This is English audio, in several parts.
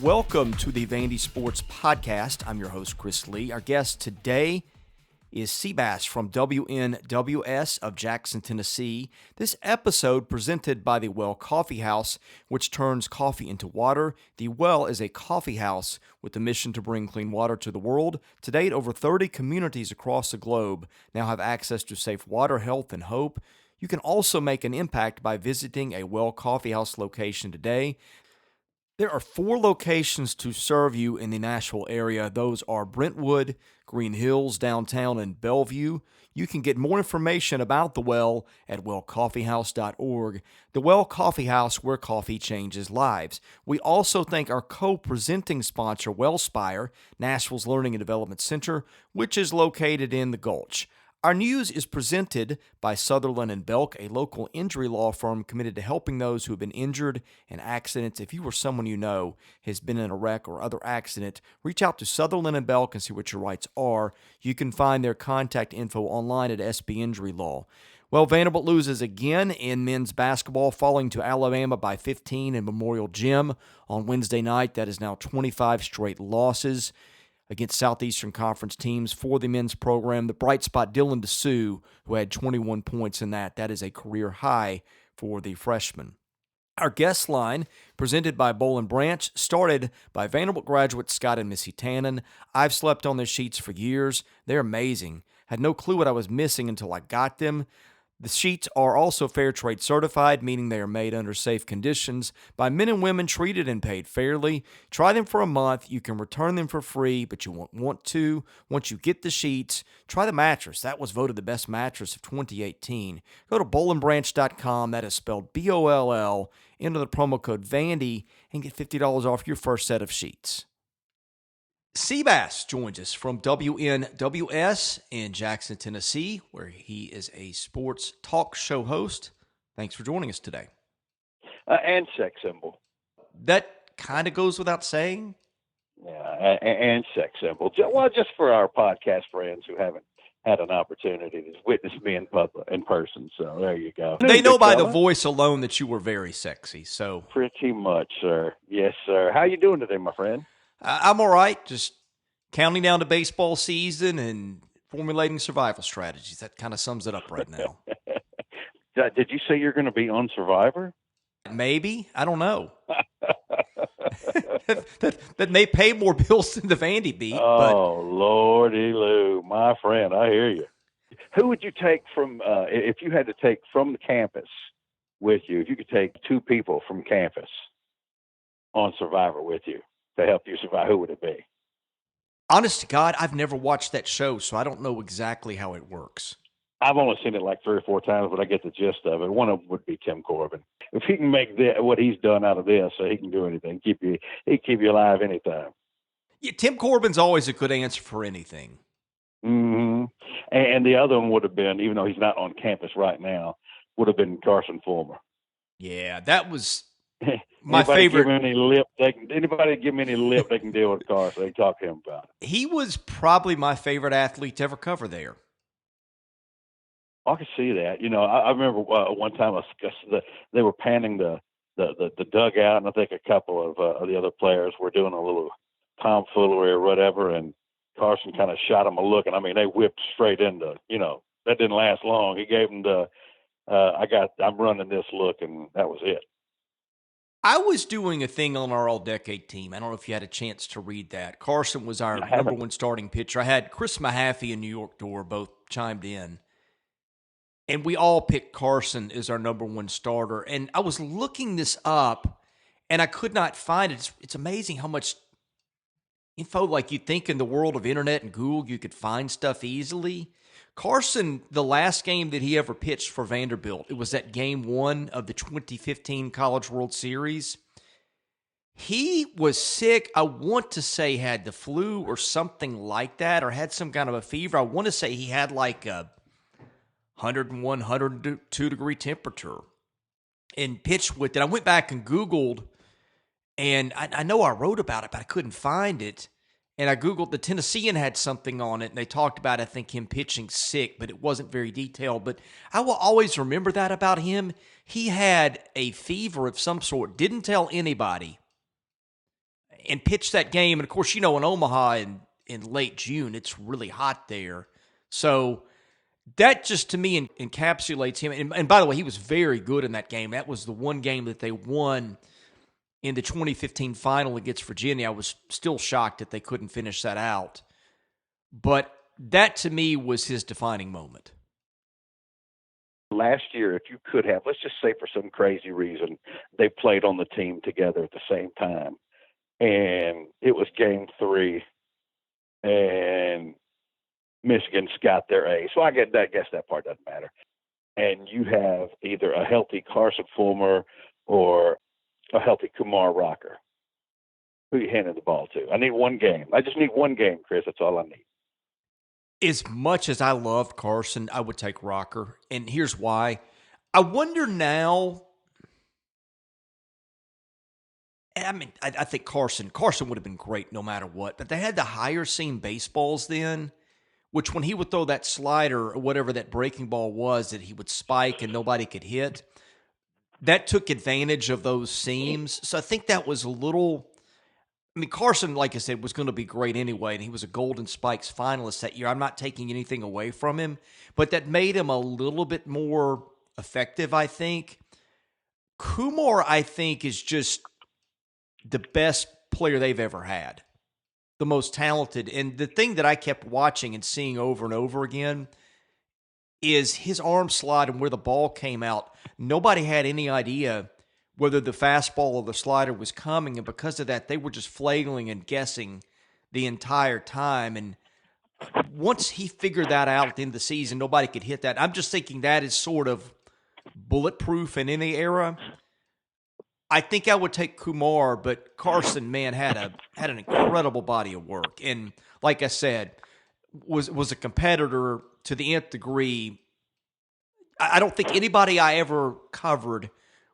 Welcome to the Vandy Sports Podcast. I'm your host, Chris Lee. Our guest today is Seabass from WNWS of Jackson, Tennessee. This episode presented by The Well Coffee House, which turns coffee into water. The Well is a coffee house with the mission to bring clean water to the world. To date, over 30 communities across the globe now have access to safe water, health, and hope. You can also make an impact by visiting a Well Coffee House location today. There are 4 locations to serve you in the Nashville area. Those are Brentwood, Green Hills, downtown, and Bellevue. You can get more information about The Well at wellcoffeehouse.org. The Well Coffee House, where coffee changes lives. We also thank our co-presenting sponsor, WellSpire, Nashville's Learning and Development Center, which is located in the Gulch. Our news is presented by Sutherland and Belk, a local injury law firm committed to helping those who have been injured in accidents. If you or someone you know has been in a wreck or other accident, reach out to Sutherland and Belk and see what your rights are. You can find their contact info online at SB Injury Law. Well, Vanderbilt loses again in men's basketball, falling to Alabama by 15 in Memorial Gym on Wednesday night. That is now 25 straight losses against Southeastern Conference teams for the men's program. The bright spot, Dylan DeSue, who had 21 points in that. That is a career high for the freshman. Our guest line, presented by Boll & Branch, started by Vanderbilt graduates Scott and Missy Tannen. I've slept on their sheets for years. They're amazing. Had no clue what I was missing until I got them. The sheets are also fair trade certified, meaning they are made under safe conditions by men and women treated and paid fairly. Try them for a month. You can return them for free, but you won't want to. Once you get the sheets, try the mattress. That was voted the best mattress of 2018. Go to bollandbranch.com. That is spelled B-O-L-L. Enter the promo code Vandy and get $50 off your first set of sheets. Seabass joins us from WNWS in Jackson, Tennessee, where he is a sports talk show host. Thanks for joining us today. And sex symbol. That kind of goes without saying. Yeah, and sex symbol. Well, just for our podcast friends who haven't had an opportunity to witness me in person. So there you go. They know by the voice alone that you were very sexy. So pretty much, sir. Yes, sir. How you doing today, my friend? I'm all right. Just counting down to baseball season and formulating survival strategies. That kind of sums it up right now. Did you say you're going to be on Survivor? Maybe. I don't know. that may pay more bills than the Vandy beat. Oh, Lordy Lou, my friend, I hear you. Who would you take from, if you had to take from the campus with you, if you could take 2 people from campus on Survivor with you to help you survive, who would it be? Honest to God, I've never watched that show, so I don't know exactly how it works. I've only seen it like 3 or 4 times, but I get the gist of it. One of them would be Tim Corbin. If he can make what he's done out of this, so he can do anything. He can keep you alive anytime. Yeah, Tim Corbin's always a good answer for anything. Mm-hmm. And the other one would have been, even though he's not on campus right now, would have been Carson Fulmer. Yeah, that was my favorite. Anybody give me any lip they can deal with Carson, they talk to him about it. He was probably my favorite athlete to ever cover there. I could see that. You know, I remember one time they were panning the dugout, and I think a couple of the other players were doing a little tomfoolery or whatever, and Carson kind of shot him a look, and I mean they whipped straight into. You know, that didn't last long. He gave him the I'm running this look, and that was it. I was doing a thing on our all-decade team. I don't know if you had a chance to read that. Carson was our number 1 starting pitcher. I had Chris Mahaffey and New York Door both chimed in. And we all picked Carson as our number 1 starter. And I was looking this up, and I could not find it. It's amazing how much info, like you'd think in the world of internet and Google, you could find stuff easily. Carson, the last game that he ever pitched for Vanderbilt, it was that game 1 of the 2015 College World Series. He was sick. I want to say he had the flu or something like that, or had some kind of a fever. I want to say he had like a 101, 102 degree temperature and pitched with it. I went back and Googled, and I know I wrote about it, but I couldn't find it. And I Googled, the Tennessean had something on it, and they talked about, I think, him pitching sick, but it wasn't very detailed. But I will always remember that about him. He had a fever of some sort, didn't tell anybody. and pitched that game. And, of course, in Omaha in late June, it's really hot there. So that just, to me, encapsulates him. And by the way, he was very good in that game. That was the one game that they won in the 2015 final against Virginia. I was still shocked that they couldn't finish that out. But that, to me, was his defining moment. Last year, if you could have, let's just say for some crazy reason, they played on the team together at the same time, and it was game 3, and Michigan's got their A. So I guess that part doesn't matter. And you have either a healthy Carson Fulmer or a healthy Kumar Rocker. Who you handing the ball to? I need one game. I just need one game, Chris. That's all I need. As much as I loved Carson, I would take Rocker. And here's why. I wonder now. I mean, I think Carson would have been great no matter what. But they had the higher seam baseballs then, which when he would throw that slider or whatever that breaking ball was that he would spike and nobody could hit, that took advantage of those seams. So I think that was a little. I mean, Carson, like I said, was going to be great anyway, and he was a Golden Spikes finalist that year. I'm not taking anything away from him, but that made him a little bit more effective, I think. Kumar, I think, is just the best player they've ever had, the most talented. And the thing that I kept watching and seeing over and over again is his arm slide and where the ball came out. Nobody had any idea whether the fastball or the slider was coming, and because of that, they were just flailing and guessing the entire time. And once he figured that out at the end of the season, nobody could hit that. I'm just thinking that is sort of bulletproof in any era. I think I would take Kumar, but Carson, man, had an incredible body of work, and like I said, was a competitor to the nth degree. I don't think anybody I ever covered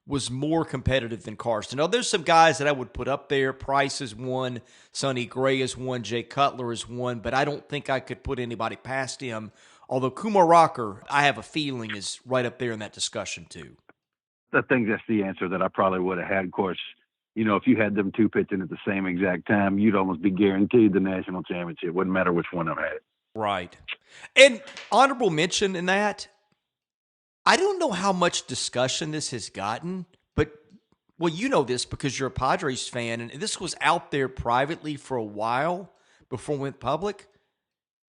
was more competitive than Carson. Now, there's some guys that I would put up there. Price is one, Sonny Gray is one, Jay Cutler is one, but I don't think I could put anybody past him. Although Kumar Rocker, I have a feeling, is right up there in that discussion too. I think that's the answer that I probably would have had. Of course, if you had them two pitching at the same exact time, you'd almost be guaranteed the national championship. Wouldn't matter which one of them had it. Right. And honorable mention in that, I don't know how much discussion this has gotten, but, well, you know this because you're a Padres fan, and this was out there privately for a while before it went public.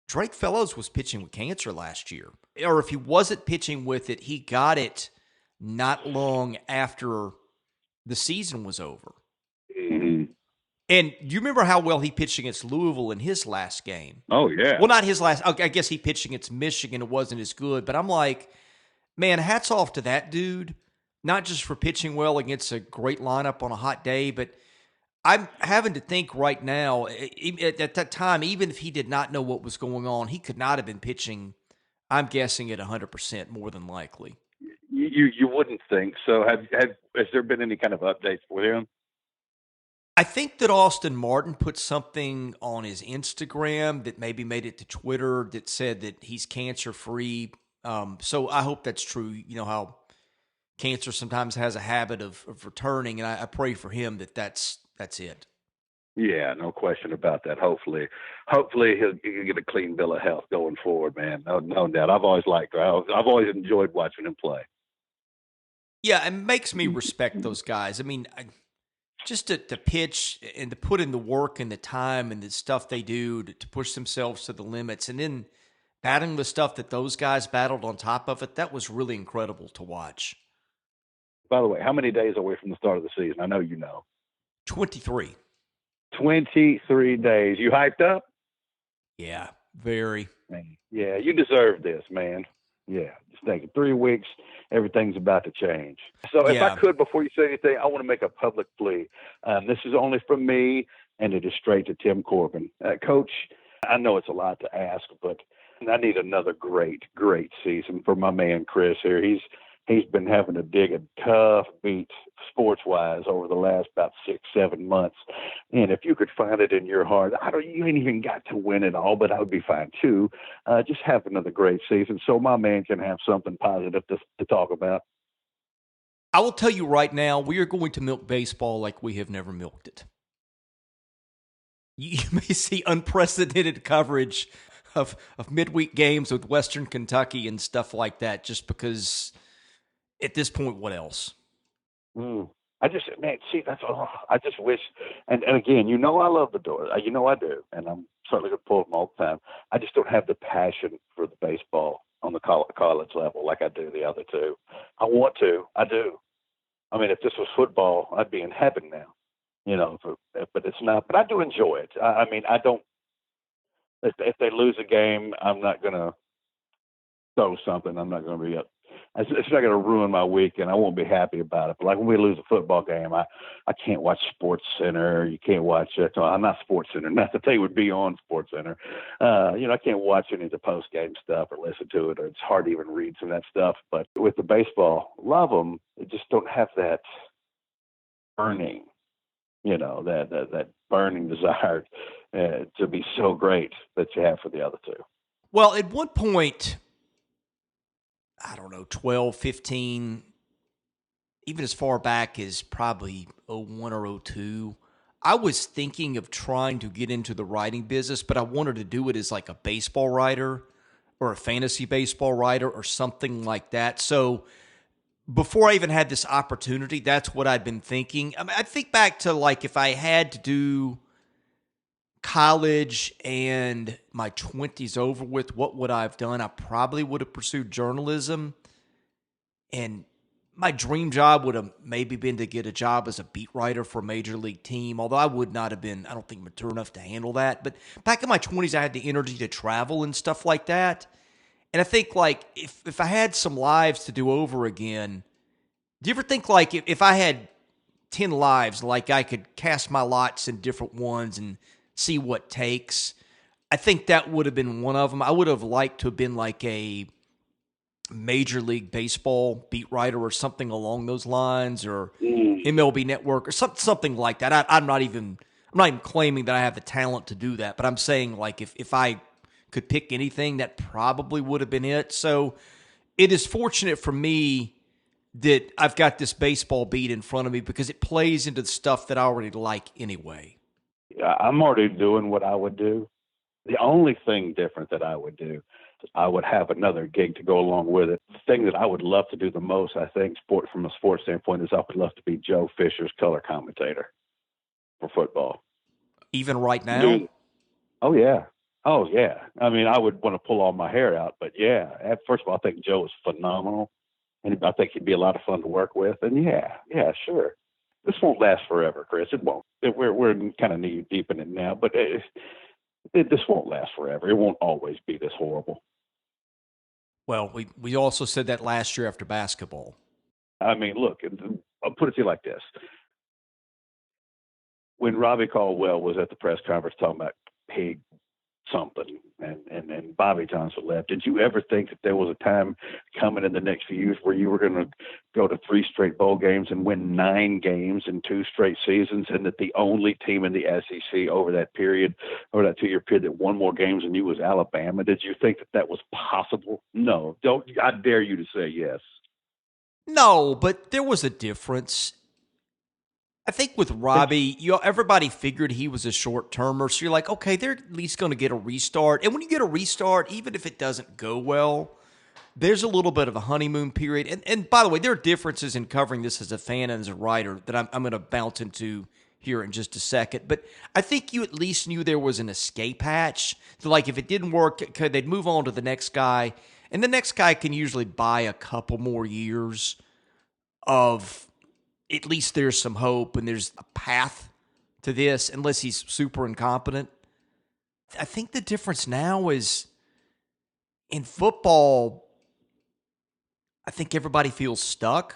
Drake Fellows was pitching with cancer last year. Or if he wasn't pitching with it, he got it not long after the season was over. Mm-hmm. And you remember how well he pitched against Louisville in his last game? Oh, yeah. Well, not his last. I guess he pitched against Michigan. It wasn't as good. But I'm like, man, hats off to that dude, not just for pitching well against a great lineup on a hot day, but I'm having to think right now, at that time, even if he did not know what was going on, he could not have been pitching, I'm guessing, at 100% more than likely. You wouldn't think so. Has there been any kind of updates with him? I think that Austin Martin put something on his Instagram that maybe made it to Twitter that said that he's cancer-free. So I hope that's true. You know how cancer sometimes has a habit of returning, and I pray for him that's it. Yeah, no question about that. Hopefully he'll get a clean bill of health going forward, man. No doubt. I've always liked her. I've always enjoyed watching him play. Yeah, it makes me respect those guys. I mean, just to pitch and to put in the work and the time and the stuff they do to push themselves to the limits, and then battling the stuff that those guys battled on top of it, that was really incredible to watch. By the way, how many days away from the start of the season? I know you know. 23. 23 days. You hyped up? Yeah, very. Man, yeah, you deserve this, man. Yeah, just thinking 3 weeks, everything's about to change. So if I could, before you say anything, I want to make a public plea. This is only from me, and it is straight to Tim Corbin. Coach, I know it's a lot to ask, but I need another great season for my man Chris here. He's been having to dig a tough beat sports-wise over the last about 6-7 months. And if you could find it in your heart, you ain't even got to win it all, but I would be fine too. Just have another great season so my man can have something positive to talk about. I will tell you right now, we are going to milk baseball like we have never milked it. You may see unprecedented coverage of midweek games with Western Kentucky and stuff like that, just because at this point, what else? Mm. I just, man, see, that's all. I just wish, and again, I love the door. I do, and I'm certainly going to pull them all the time. I just don't have the passion for the baseball on the college level like I do the other two. I want to, I do. I mean, if this was football, I'd be in heaven now, but it's not. But I do enjoy it. I mean, I don't. If they lose a game, I'm not going to throw something. I'm not going to be up. It's not going to ruin my week, and I won't be happy about it. But like when we lose a football game, I can't watch Sports Center. You can't watch it. I'm not Sports Center. Not that they would be on Sports Center. I can't watch any of the post game stuff or listen to it, or it's hard to even read some of that stuff. But with the baseball, love them. They just don't have that burning, that burning desire to be so great that you have for the other two. Well, at one point, I don't know, 12, 15, even as far back as probably '01 or '02, I was thinking of trying to get into the writing business, but I wanted to do it as like a baseball writer or a fantasy baseball writer or something like that. So before I even had this opportunity, that's what I'd been thinking. I mean, I think back to like if I had to do college and my 20s over with, what would I have done? I probably would have pursued journalism. And my dream job would have maybe been to get a job as a beat writer for a major league team, although I would not have been, I don't think, mature enough to handle that. But back in my 20s, I had the energy to travel and stuff like that. And I think, like, if I had some lives to do over again, do you ever think, like, if I had 10 lives, like I could cast my lots in different ones and see what takes? I think that would have been one of them. I would have liked to have been like a Major League Baseball beat writer or something along those lines, or MLB Network or something like that. I'm not even claiming that I have the talent to do that, but I'm saying like if I could pick anything, that probably would have been it. So it is fortunate for me that I've got this baseball beat in front of me because it plays into the stuff that I already like anyway. Yeah, I'm already doing what I would do. The only thing different that I would do, I would have another gig to go along with it. The thing that I would love to do the most, I think, from a sports standpoint, is I would love to be Joe Fisher's color commentator for football. Even right now? Dude, oh, yeah. Oh, yeah. I mean, I would want to pull all my hair out, but yeah. First of all, I think Joe is phenomenal, and I think he'd be a lot of fun to work with. And yeah, sure. This won't last forever, Chris. It won't. We're kind of knee deep in it now, but this won't last forever. It won't always be this horrible. Well, we also said that last year after basketball. I mean, look, I'll put it to you like this. When Robbie Caldwell was at the press conference talking about pig something and Bobby Johnson left, did you ever think that there was a time coming in the next few years where you were going to go to 3 straight bowl games and win 9 games in 2 straight seasons, and that the only team in the SEC over that 2-year period that won more games than you was Alabama? Did you think that was possible? No. I dare you to say yes. No, but there was a difference. I think with Robbie, everybody figured he was a short-termer, so you're like, okay, they're at least going to get a restart. And when you get a restart, even if it doesn't go well, there's a little bit of a honeymoon period. And by the way, there are differences in covering this as a fan and as a writer that I'm going to bounce into here in just a second. But I think you at least knew there was an escape hatch. So like if it didn't work, they'd move on to the next guy. And the next guy can usually buy a couple more years of at least there's some hope and there's a path to this, unless he's super incompetent. I think the difference now is in football, I think everybody feels stuck,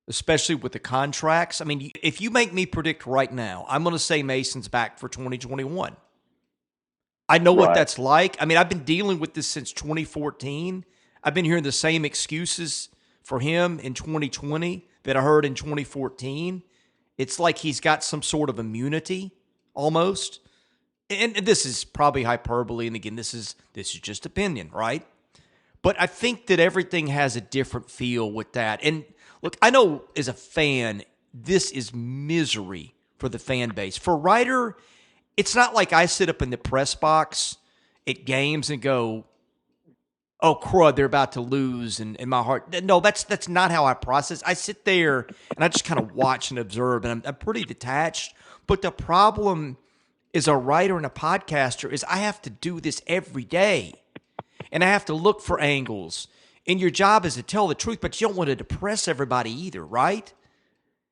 especially with the contracts. I mean, if you make me predict right now, I'm going to say Mason's back for 2021. I know what that's like. I mean, I've been dealing with this since 2014. I've been hearing the same excuses for him in 2020 that I heard in 2014. It's like he's got some sort of immunity almost. And this is probably hyperbole. And again, this is just opinion, right? But I think that everything has a different feel with that. And look, I know as a fan, this is misery for the fan base. For a writer, it's not like I sit up in the press box at games and go, oh, crud, they're about to lose, and in my heart. No, that's not how I process. I sit there and I just kind of watch and observe, and I'm pretty detached. But the problem as a writer and a podcaster is I have to do this every day, and I have to look for angles. And your job is to tell the truth, but you don't want to depress everybody either, right?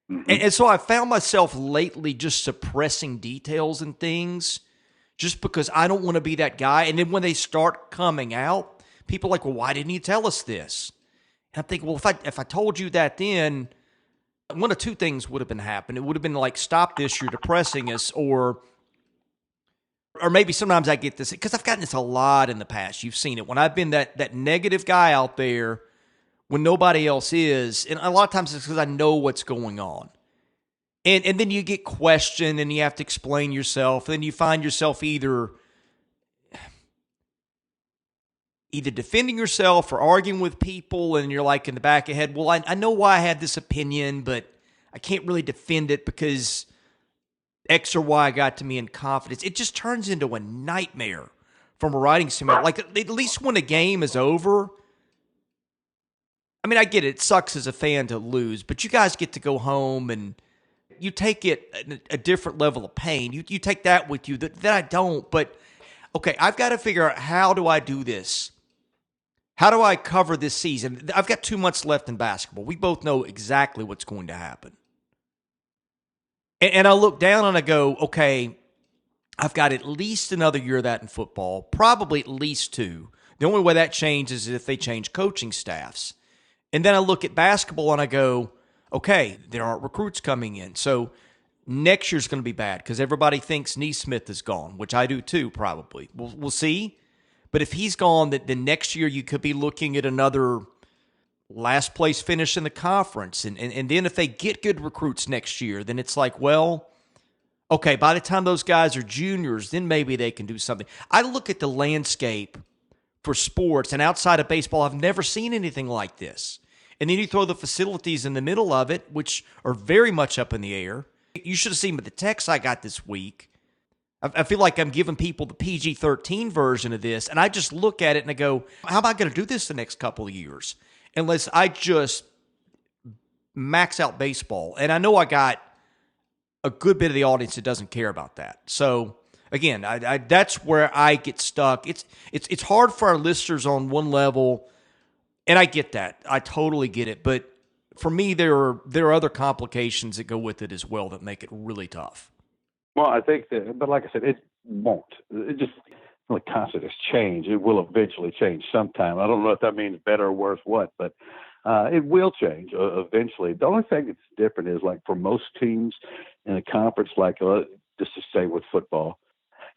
Mm-hmm. And so I found myself lately just suppressing details and things just because I don't want to be that guy. And then when they start coming out, people are like, well, why didn't you tell us this? And I'm thinking, well, if I told you that then, one of two things would have been happening. It would have been like, stop this, you're depressing us, or maybe sometimes I get this, because I've gotten this a lot in the past. You've seen it. When I've been that negative guy out there when nobody else is, and a lot of times it's because I know what's going on. And then you get questioned and you have to explain yourself. And then you find yourself either defending yourself or arguing with people, and you're like in the back of your head, well, I know why I had this opinion, but I can't really defend it because X or Y got to me in confidence. It just turns into a nightmare from a writing standpoint. Like, at least when a game is over, I mean, I get it. It sucks as a fan to lose, but you guys get to go home and you take it a different level of pain. You take that with you that I don't. But, okay, I've got to figure out, how do I do this? How do I cover this season? I've got 2 months left in basketball. We both know exactly what's going to happen. And I look down and I go, okay, I've got at least another year of that in football, probably at least 2. The only way that changes is if they change coaching staffs. And then I look at basketball and I go, okay, there aren't recruits coming in. So next year's going to be bad because everybody thinks Neesmith is gone, which I do too, probably. We'll see. But if he's gone, then next year you could be looking at another last place finish in the conference. And then if they get good recruits next year, then it's like, well, okay, by the time those guys are juniors, then maybe they can do something. I look at the landscape for sports, and outside of baseball, I've never seen anything like this. And then you throw the facilities in the middle of it, which are very much up in the air. You should have seen the text I got this week. I feel like I'm giving people the PG-13 version of this, and I just look at it and I go, how am I going to do this the next couple of years? Unless I just max out baseball. And I know I got a good bit of the audience that doesn't care about that. So, again, I that's where I get stuck. It's hard for our listeners on one level, and I get that. I totally get it. But for me, there are other complications that go with it as well that make it really tough. Well, I think that, but like I said, it won't. It just really constant as change. It will eventually change sometime. I don't know if that means better or worse, but it will change eventually. The only thing that's different is, like, for most teams in a conference, like just to say with football,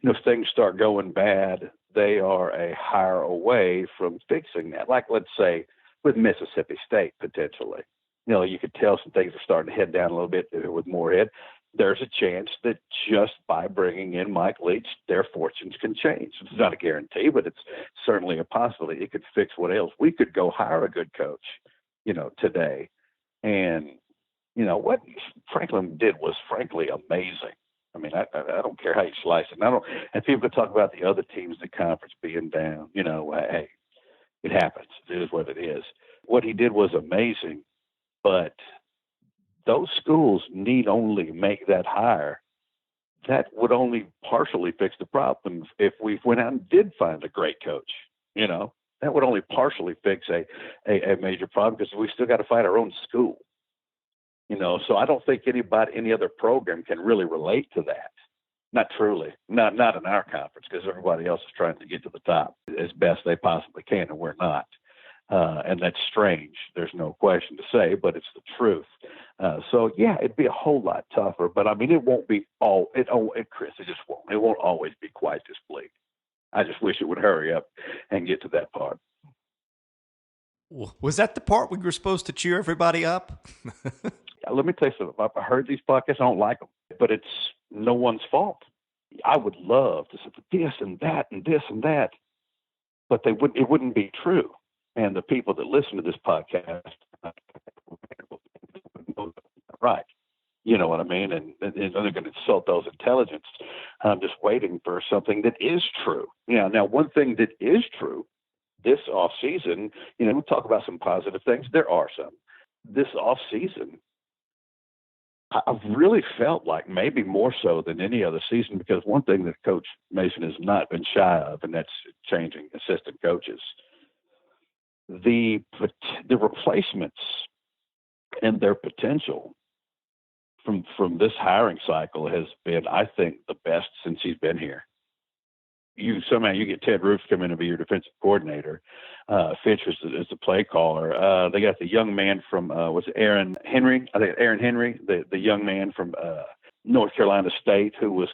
if things start going bad, they are a hire away from fixing that. Like, let's say with Mississippi State, potentially, you could tell some things are starting to head down a little bit with Moorhead. There's a chance that just by bringing in Mike Leach, their fortunes can change. It's not a guarantee, but it's certainly a possibility. It could fix what ails. We could go hire a good coach, today. And, what Franklin did was frankly amazing. I mean, I don't care how you slice it. And people could talk about the other teams in the conference being down. Hey, it happens. It is what it is. What he did was amazing, but those schools need only make that hire. That would only partially fix the problem. If we went out and did find a great coach, that would only partially fix a major problem, because we still got to find our own school. So I don't think any other program can really relate to that. Not truly, not in our conference, because everybody else is trying to get to the top as best they possibly can, and we're not. And that's strange. There's no question to say, but it's the truth. So yeah, it'd be a whole lot tougher. But I mean, it won't be Chris. It just won't. It won't always be quite this bleak. I just wish it would hurry up and get to that part. Was that the part we were supposed to cheer everybody up? Let me tell you something. I heard these podcasts. I don't like them, but it's no one's fault. I would love to say this and that and this and that, but it wouldn't be true. And the people that listen to this podcast, right? You know what I mean? And they're going to insult those intelligence. I'm just waiting for something that is true. Now one thing that is true this off season, we'll talk about some positive things. There are some. This off season, I've really felt like maybe more so than any other season, because one thing that Coach Mason has not been shy of, and that's changing assistant coaches. The replacements and their potential from this hiring cycle has been, I think, the best since he's been here. Somehow you get Ted Roof come in to be your defensive coordinator. Fitch is the play caller. They got the young man from was it Aaron Henry? I think Aaron Henry, the young man from North Carolina State, who was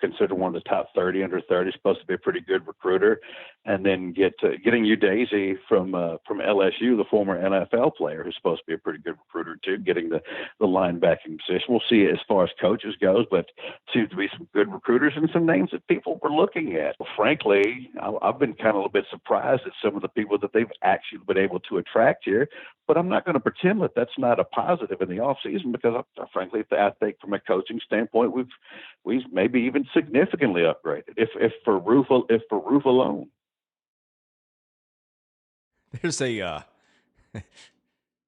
considered one of the top 30 under 30, supposed to be a pretty good recruiter. And then getting Udeze from LSU, the former NFL player, who's supposed to be a pretty good recruiter too, getting the linebacking position. We'll see as far as coaches goes, but seems to be some good recruiters and some names that people were looking at. Frankly, I've been kind of a little bit surprised at some of the people that they've actually been able to attract here. But I'm not going to pretend that that's not a positive in the offseason, because frankly, I think from a coaching standpoint, we've maybe even significantly upgraded. If for Roof alone. There's a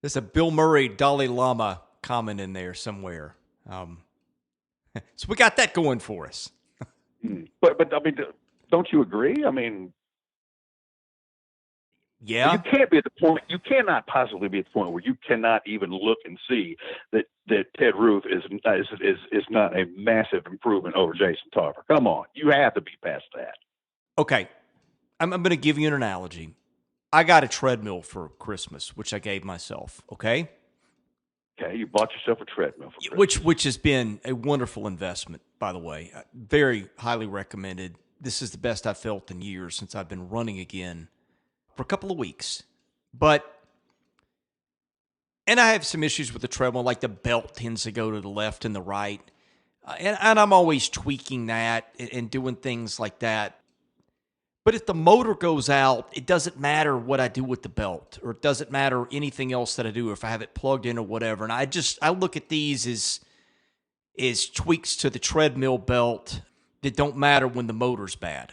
there's a Bill Murray Dalai Lama comment in there somewhere. So we got that going for us. But I mean, don't you agree? I mean, yeah, you can't be at the point. You cannot possibly be at the point where you cannot even look and see that Ted Roof is not a massive improvement over Jason Tarver. Come on, you have to be past that. Okay, I'm going to give you an analogy. I got a treadmill for Christmas, which I gave myself. Okay. Okay, you bought yourself a treadmill for Christmas. Which has been a wonderful investment, by the way. Very highly recommended. This is the best I've felt in years since I've been running again for a couple of weeks. And I have some issues with the treadmill, like the belt tends to go to the left and the right. And I'm always tweaking that and doing things like that. But if the motor goes out, it doesn't matter what I do with the belt, or it doesn't matter anything else that I do, if I have it plugged in or whatever. And I look at these as tweaks to the treadmill belt that don't matter when the motor's bad.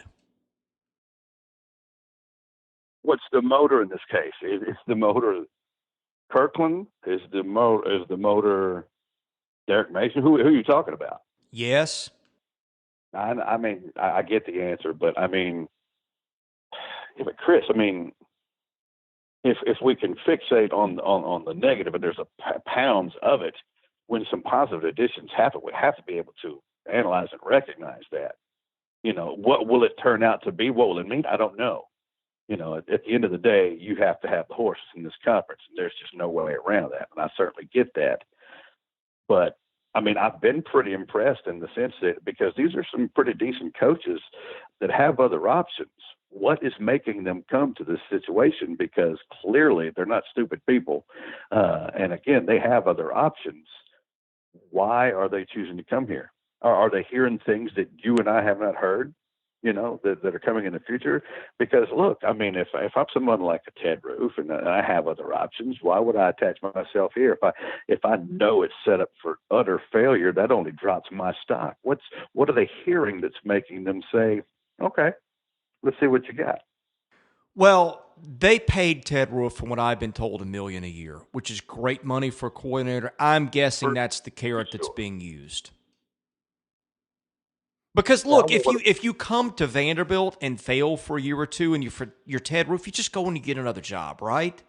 What's the motor in this case? Is the motor Kirkland? Is the motor Derek Mason? Who are you talking about? Yes. I mean, I get the answer, but I mean, but Chris, I mean, if we can fixate on the negative, and there's pounds of it, when some positive additions happen, we have to be able to analyze and recognize that. What will it turn out to be? What will it mean? I don't know. At the end of the day, you have to have the horses in this conference, and there's just no way around that. And I certainly get that. But I mean, I've been pretty impressed in the sense that, because these are some pretty decent coaches that have other options. What is making them come to this situation? Because clearly they're not stupid people. And again, they have other options. Why are they choosing to come here? Are they hearing things that you and I have not heard, that are coming in the future? Because look, I mean, if I'm someone like a Ted Roof and I have other options, why would I attach myself here? If I know it's set up for utter failure, that only drops my stock. What are they hearing that's making them say, okay, let's see what you got? Well, they paid Ted Roof, from what I've been told, $1 million a year, which is great money for a coordinator. I'm guessing that's the carrot that's being used. Because look, if you come to Vanderbilt and fail for a year or two, and you're Ted Roof, you just go and you get another job, right?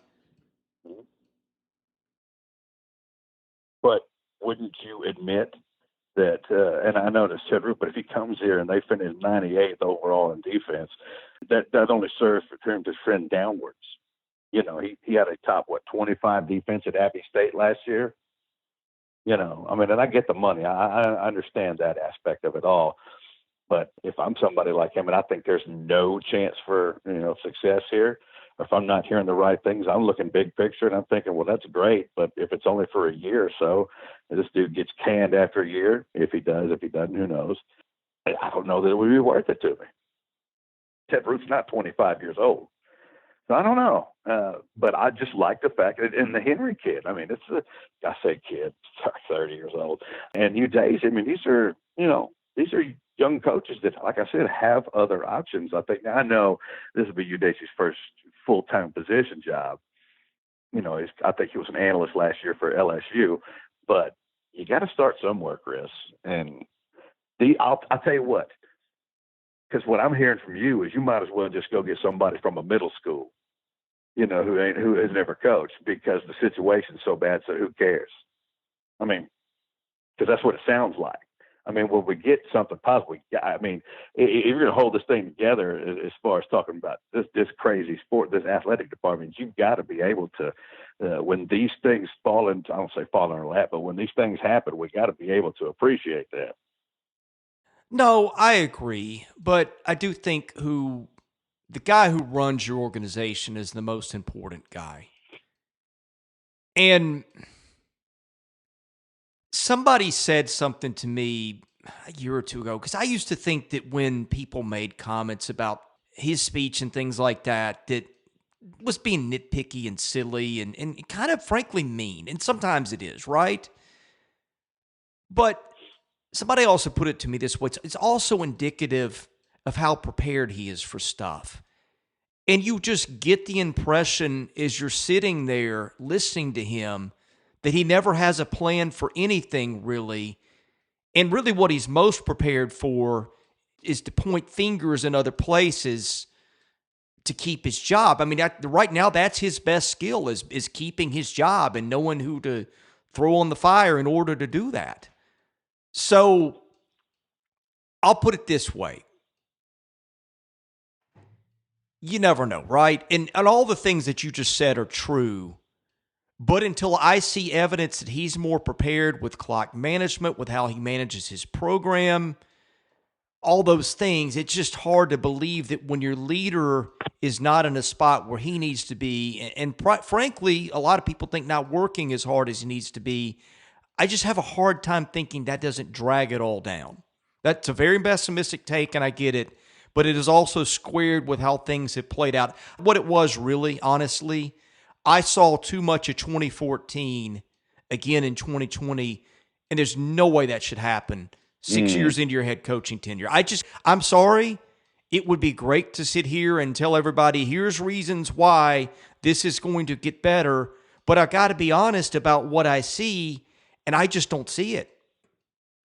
But wouldn't you admit that? And I know that's Ted Roof, but if he comes here and they finish 98th overall in defense, that only serves for him to trend downwards. He had a top 25 defense at Abbey State last year. I mean, and I get the money. I understand that aspect of it all. But if I'm somebody like him and I think there's no chance for, success here, or if I'm not hearing the right things, I'm looking big picture and I'm thinking, well, that's great. But if it's only for a year or so, and this dude gets canned after a year, if he does, if he doesn't, who knows? I don't know that it would be worth it to me. Ted Roof's not 25 years old. So I don't know, but I just like the fact that, and the Henry kid. I mean, I say kid, 30 years old, and Hugh Daisy. I mean, these are young coaches that, like I said, have other options. I think I know this will be Hugh Daisy's first full-time position job. I think he was an analyst last year for LSU, but you got to start somewhere, Chris. And I'll tell you what, because what I'm hearing from you is you might as well just go get somebody from a middle school, who has never coached, because the situation's so bad. So who cares? I mean, because that's what it sounds like. I mean, when we get something positive, I mean, if you're going to hold this thing together as far as talking about this crazy sport, this athletic department, you've got to be able to, when these things fall into, I don't say fall in our lap, but when these things happen, we got to be able to appreciate that. No, I agree, but I do think the guy who runs your organization is the most important guy. And somebody said something to me a year or two ago, because I used to think that when people made comments about his speech and things like that was being nitpicky and silly and kind of frankly mean. And sometimes it is, right? But somebody also put it to me this way. It's also indicative of how prepared he is for stuff. And you just get the impression as you're sitting there listening to him that he never has a plan for anything really. And really what he's most prepared for is to point fingers in other places to keep his job. I mean, right now that's his best skill is keeping his job and knowing who to throw on the fire in order to do that. So I'll put it this way. You never know, right? And all the things that you just said are true. But until I see evidence that he's more prepared with clock management, with how he manages his program, all those things, it's just hard to believe that when your leader is not in a spot where he needs to be, and frankly, a lot of people think not working as hard as he needs to be, I just have a hard time thinking that doesn't drag it all down. That's a very pessimistic take, and I get it, but it is also squared with how things have played out. What it was really, honestly, I saw too much of 2014 again in 2020, and there's no way that should happen 6 years into your head coaching tenure. I'm sorry. It would be great to sit here and tell everybody, here's reasons why this is going to get better, but I got to be honest about what I see, and I just don't see it.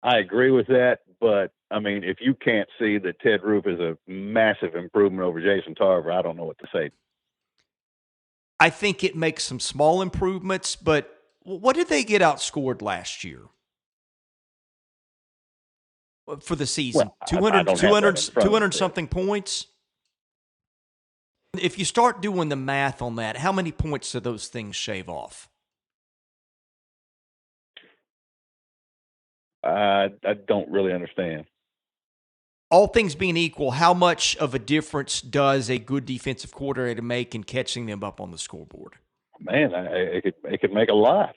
I agree with that, but I mean, if you can't see that Ted Roof is a massive improvement over Jason Tarver, I don't know what to say. I think it makes some small improvements, but what did they get outscored last year for the season? Well, 200 something points? If you start doing the math on that, how many points do those things shave off? I don't really understand. All things being equal, how much of a difference does a good defensive coordinator make in catching them up on the scoreboard? Man, it could make a lot.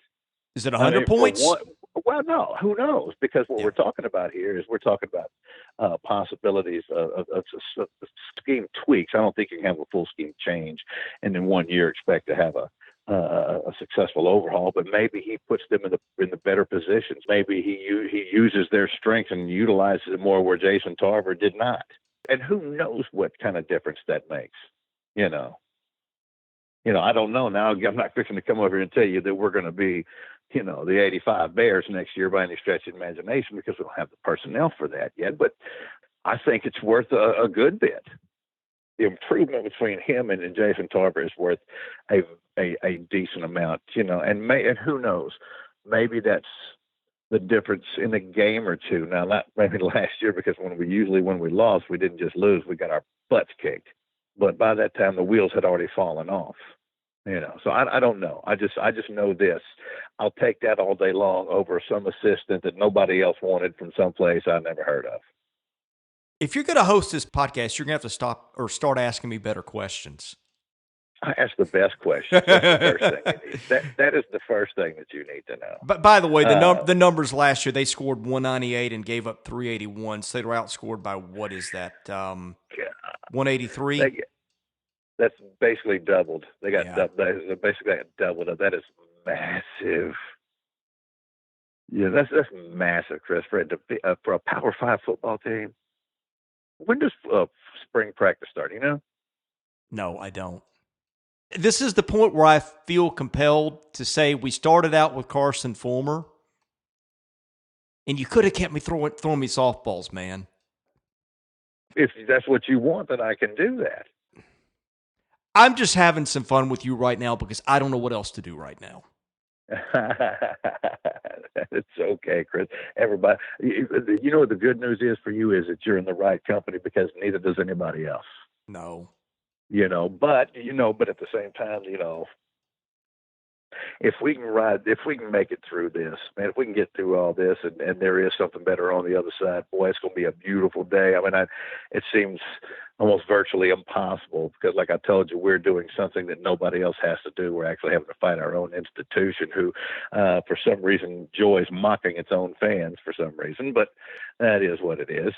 Is it 100 points? Well, no, who knows? Because what we're talking about here is we're talking about possibilities of scheme tweaks. I don't think you can have a full scheme change and in 1 year expect to have a successful overhaul, but maybe he puts them in the better positions. Maybe he uses their strengths and utilizes it more where Jason Tarver did not. And who knows what kind of difference that makes, I don't know. Now I'm not fixing to come over here and tell you that we're going to be, the 85 Bears next year by any stretch of imagination, because we don't have the personnel for that yet. But I think it's worth a good bit. The improvement between him and Jason Tarver is worth a decent amount, and who knows, maybe that's the difference in a game or two. Now, not maybe last year, because when we lost, we didn't just lose, we got our butts kicked. But by that time, the wheels had already fallen off, So I don't know. I just know this. I'll take that all day long over some assistant that nobody else wanted from someplace I never heard of. If you're going to host this podcast, you're going to have to start asking me better questions. I ask the best questions. That's the first thing you need. That is the first thing that you need to know. But by the way, the numbers last year, they scored 198 and gave up 381. So they were outscored by, what is that, 183? That's basically doubled. They got Yeah. they basically got doubled up. That is massive. Yeah, that's massive, Chris. For it to be, for a Power Five football team. When does spring practice start? You know? No, I don't. This is the point where I feel compelled to say we started out with Carson Fulmer, and you could have kept me throwing me softballs, man. If that's what you want, then I can do that. I'm just having some fun with you right now because I don't know what else to do right now. It's okay, Chris. Everybody, you know what the good news is for you is that you're in the right company because neither does anybody else. No. But at the same time, if we can make it through this, man, if we can get through all this and there is something better on the other side, boy, it's going to be a beautiful day. I mean, it seems almost virtually impossible because, like I told you, we're doing something that nobody else has to do. We're actually having to fight our own institution who, for some reason, enjoys mocking its own fans for some reason, but that is what it is.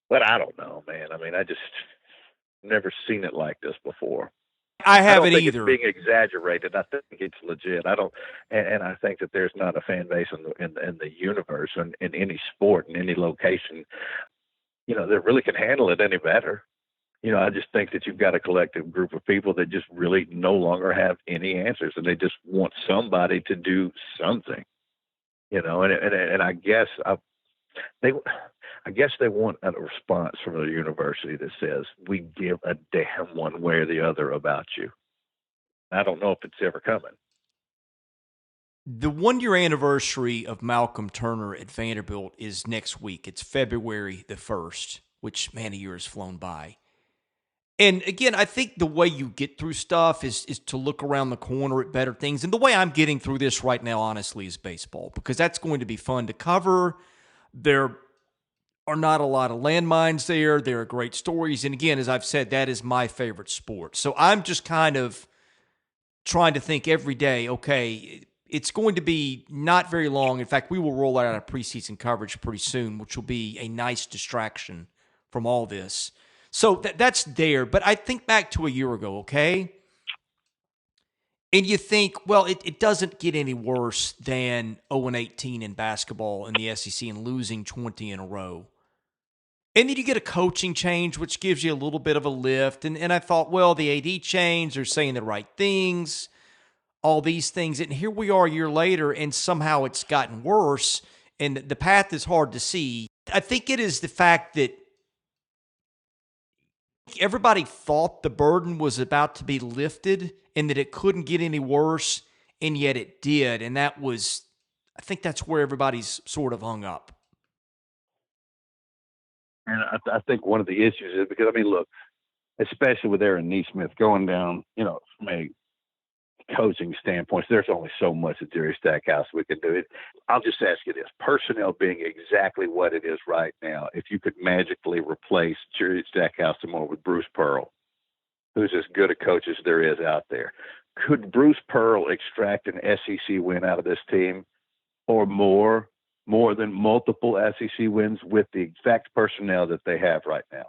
But I don't know, man. I mean, I just never seen it like this before. I I don't haven't think it's either. being exaggerated. I think it's legit. I don't, and I think that there's not a fan base in the universe in any sport in any location, that really can handle it any better. I just think that you've got a collective group of people that just really no longer have any answers, and they just want somebody to do something. And I guess they I guess they want a response from the university that says we give a damn one way or the other about you. I don't know if it's ever coming. The 1 year anniversary of Malcolm Turner at Vanderbilt is next week. It's February the 1st, which, man, a year has flown by. And again, I think the way you get through stuff is to look around the corner at better things. And the way I'm getting through this right now, honestly, is baseball, because that's going to be fun to cover. There are not a lot of landmines there. There are great stories. And again, as I've said, that is my favorite sport. So I'm just kind of trying to think every day, okay, it's going to be not very long. In fact, we will roll out our preseason coverage pretty soon, which will be a nice distraction from all this. So that's there. But I think back to a year ago, okay? And you think, well, it doesn't get any worse than 0-18 in basketball in the SEC and losing 20 in a row. And then you get a coaching change, which gives you a little bit of a lift. And I thought, well, the AD change, they're saying the right things, all these things. And here we are a year later, and somehow it's gotten worse. And the path is hard to see. I think it is the fact that everybody thought the burden was about to be lifted and that it couldn't get any worse, and yet it did. And I think that's where everybody's sort of hung up. And I think one of the issues is because, I mean, look, especially with Aaron Neesmith going down, from a coaching standpoint, there's only so much at Jerry Stackhouse we can do. I'll just ask you this: personnel being exactly what it is right now, if you could magically replace Jerry Stackhouse tomorrow with Bruce Pearl, who's as good a coach as there is out there, could Bruce Pearl extract an SEC win out of this team, or more than multiple SEC wins with the exact personnel that they have right now?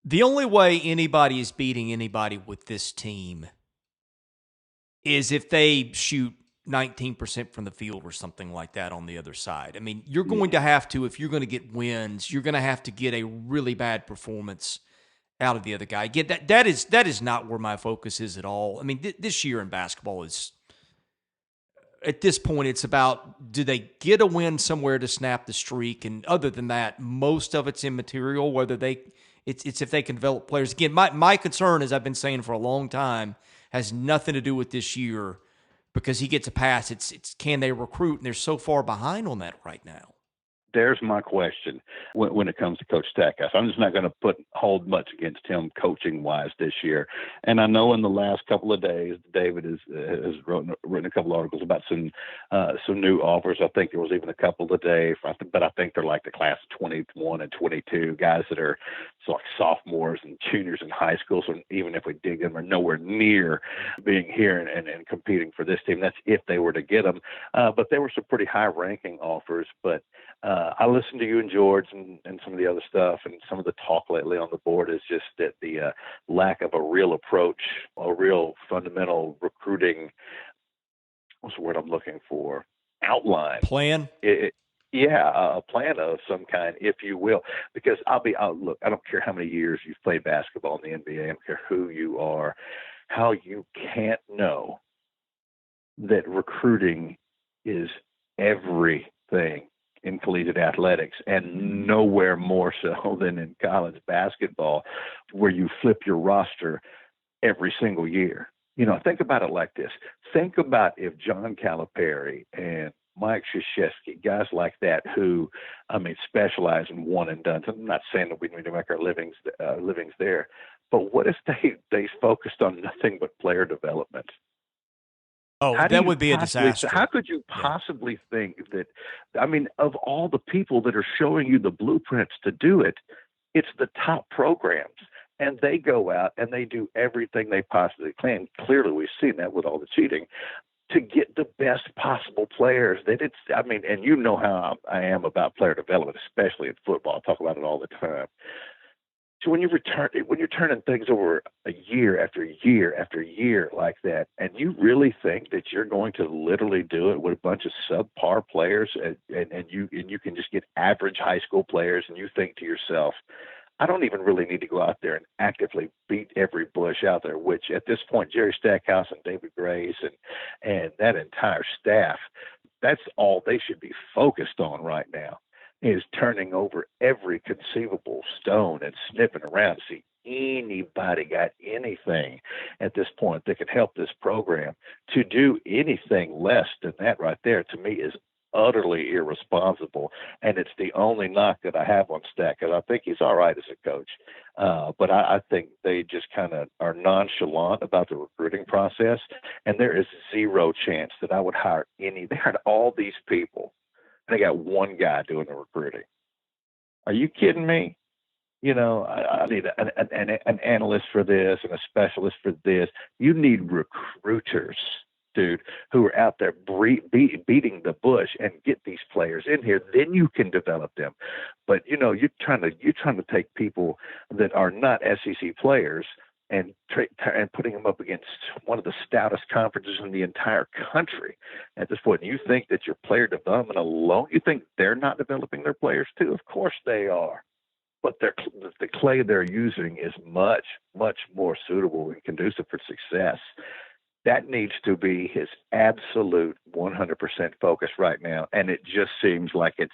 The only way anybody is beating anybody with this team is if they shoot 19% from the field or something like that on the other side. I mean, you're going to have to, if you're going to get wins, you're going to have to get a really bad performance out of the other guy. Again, that is not where my focus is at all. I mean, this year in basketball is, at this point, it's about, do they get a win somewhere to snap the streak? And other than that, most of it's immaterial, it's if they can develop players. Again, my concern, as I've been saying for a long time, has nothing to do with this year, because he gets a pass. It's can they recruit? And they're so far behind on that right now. There's my question when it comes to Coach Stackhouse. I'm just not going to hold much against him coaching wise this year. And I know in the last couple of days, David has written a couple of articles about some new offers. I think there was even a couple today, but I think they're like the class of 21 and 22 guys that are like sophomores and juniors in high school. So even if we dig them, are nowhere near being here and competing for this team. That's if they were to get them. But there were some pretty high ranking offers, but I listen to you and George and some of the other stuff, and some of the talk lately on the board is just that the lack of a real approach, a real fundamental recruiting, what's the word I'm looking for? Outline. Plan? Yeah, a plan of some kind, if you will. Because look, I don't care how many years you've played basketball in the NBA, I don't care who you are, how you can't know that recruiting is everything in collegiate athletics, and nowhere more so than in college basketball, where you flip your roster every single year. Think about it like this. Think about if John Calipari and Mike Krzyzewski, guys like that who, specialize in one and done. I'm not saying that we need to make our livings there, but what if they focused on nothing but player development? Oh, that would be a disaster. How could you possibly think that, of all the people that are showing you the blueprints to do it, it's the top programs. And they go out and they do everything they possibly can. Clearly, we've seen that with all the cheating, to get the best possible players. And you know how I am about player development, especially in football. I talk about it all the time. So when you're turning things over a year after year after year like that, and you really think that you're going to literally do it with a bunch of subpar players, and you can just get average high school players, and you think to yourself, I don't even really need to go out there and actively beat every bush out there, which at this point, Jerry Stackhouse and David Grace and that entire staff, that's all they should be focused on right now, is turning over every conceivable stone and sniffing around to see anybody got anything at this point that could help this program. To do anything less than that right there, to me, is utterly irresponsible, and it's the only knock that I have on Stack, because I think he's all right as a coach, but I think they just kind of are nonchalant about the recruiting process, and there is zero chance that I would hire any. They hired all these people, and they got one guy doing the recruiting. Are you kidding me? I need an analyst for this and a specialist for this. You need recruiters, dude, who are out there beating the bush and get these players in here. Then you can develop them. But you're trying to take people that are not SEC players and putting them up against one of the stoutest conferences in the entire country at this point. You think that your player development alone, you think they're not developing their players too? Of course they are. But the clay they're using is much, much more suitable and conducive for success. That needs to be his absolute 100% focus right now. And it just seems like it's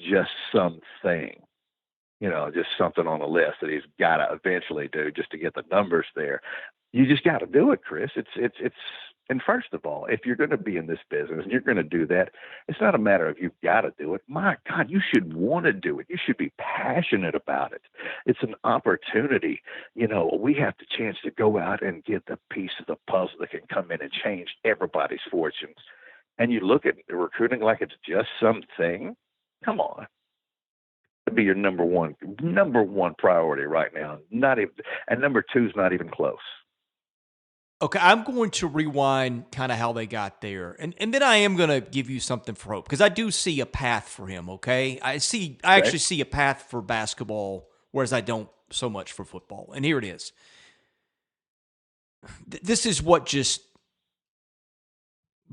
just something, just something on the list that he's got to eventually do just to get the numbers there. You just got to do it, Chris. And first of all, if you're going to be in this business and you're going to do that, it's not a matter of you've got to do it. My God, you should want to do it. You should be passionate about it. It's an opportunity. We have the chance to go out and get the piece of the puzzle that can come in and change everybody's fortunes. And you look at recruiting like it's just something. Come on. It'd be your number one priority right now. Not even, and number two is not even close. Okay, I'm going to rewind kind of how they got there. And then I am going to give you something for hope, because I do see a path for him, okay? I actually see a path for basketball, whereas I don't so much for football. And here it is. This is what just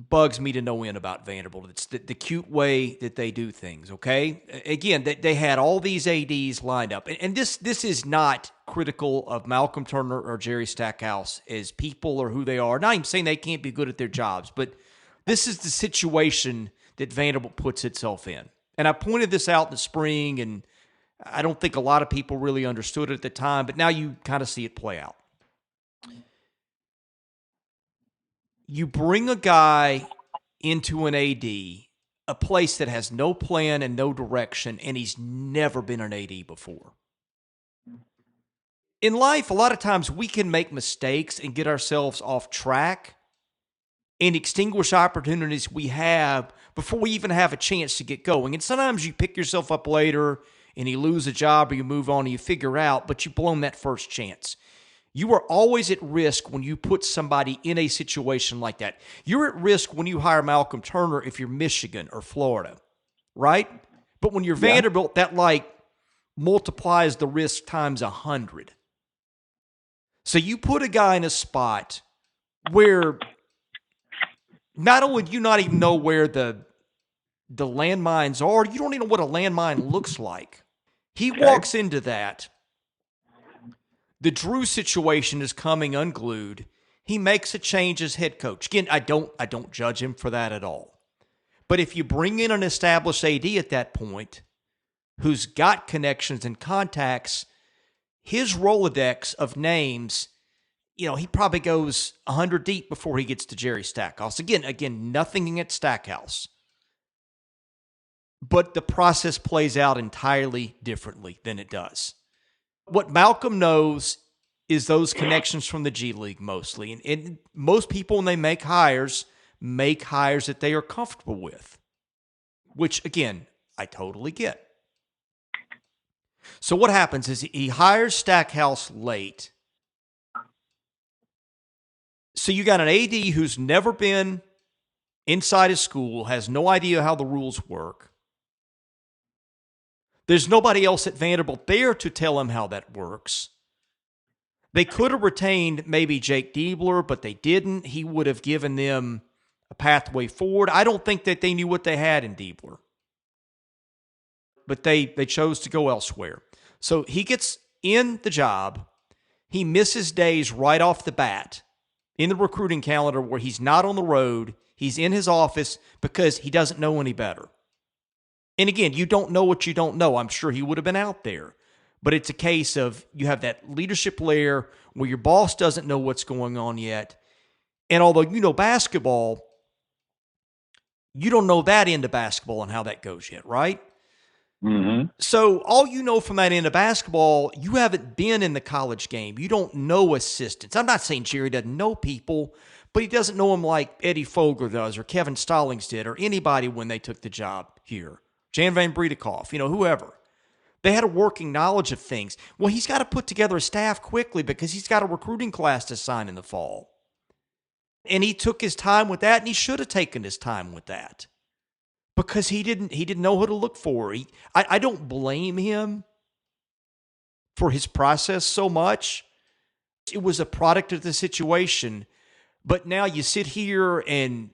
bugs me to no end about Vanderbilt. It's the cute way that they do things, okay? Again, they had all these ADs lined up. And this is not critical of Malcolm Turner or Jerry Stackhouse as people or who they are. Not even saying they can't be good at their jobs, but this is the situation that Vanderbilt puts itself in. And I pointed this out in the spring, and I don't think a lot of people really understood it at the time, but now you kind of see it play out. You bring a guy into an AD, a place that has no plan and no direction, and he's never been an AD before. In life, a lot of times we can make mistakes and get ourselves off track and extinguish opportunities we have before we even have a chance to get going. And sometimes you pick yourself up later and you lose a job or you move on and you figure out, but you've blown that first chance. You are always at risk when you put somebody in a situation like that. You're at risk when you hire Malcolm Turner if you're Michigan or Florida, right? But when you're Yeah. Vanderbilt, that multiplies the risk times 100. So you put a guy in a spot where not only do you not even know where the landmines are, you don't even know what a landmine looks like. He walks into that. The Drew situation is coming unglued. He makes a change as head coach. Again, I don't judge him for that at all. But if you bring in an established AD at that point, who's got connections and contacts, his Rolodex of names, he probably goes 100 deep before he gets to Jerry Stackhouse. Again, nothing against Stackhouse. But the process plays out entirely differently than it does. What Malcolm knows is those connections from the G League mostly. And most people, when they make hires that they are comfortable with, which, again, I totally get. So what happens is he hires Stackhouse late. So you got an AD who's never been inside his school, has no idea how the rules work. There's nobody else at Vanderbilt there to tell him how that works. They could have retained maybe Jake Diebler, but they didn't. He would have given them a pathway forward. I don't think that they knew what they had in Diebler. But they chose to go elsewhere. So he gets in the job. He misses days right off the bat in the recruiting calendar where he's not on the road. He's in his office because he doesn't know any better. And again, you don't know what you don't know. I'm sure he would have been out there. But it's a case of you have that leadership layer where your boss doesn't know what's going on yet. And although you know basketball, you don't know that end of basketball and how that goes yet, right? Mm-hmm. So all you know from that end of basketball, you haven't been in the college game. You don't know assistants. I'm not saying Jerry doesn't know people, but he doesn't know them like Eddie Fogler does or Kevin Stallings did or anybody when they took the job here. Jan Van Bredekoff, whoever. They had a working knowledge of things. Well, he's got to put together a staff quickly because he's got a recruiting class to sign in the fall. And he took his time with that, and he should have taken his time with that because he didn't know who to look for. I don't blame him for his process so much. It was a product of the situation. But now you sit here and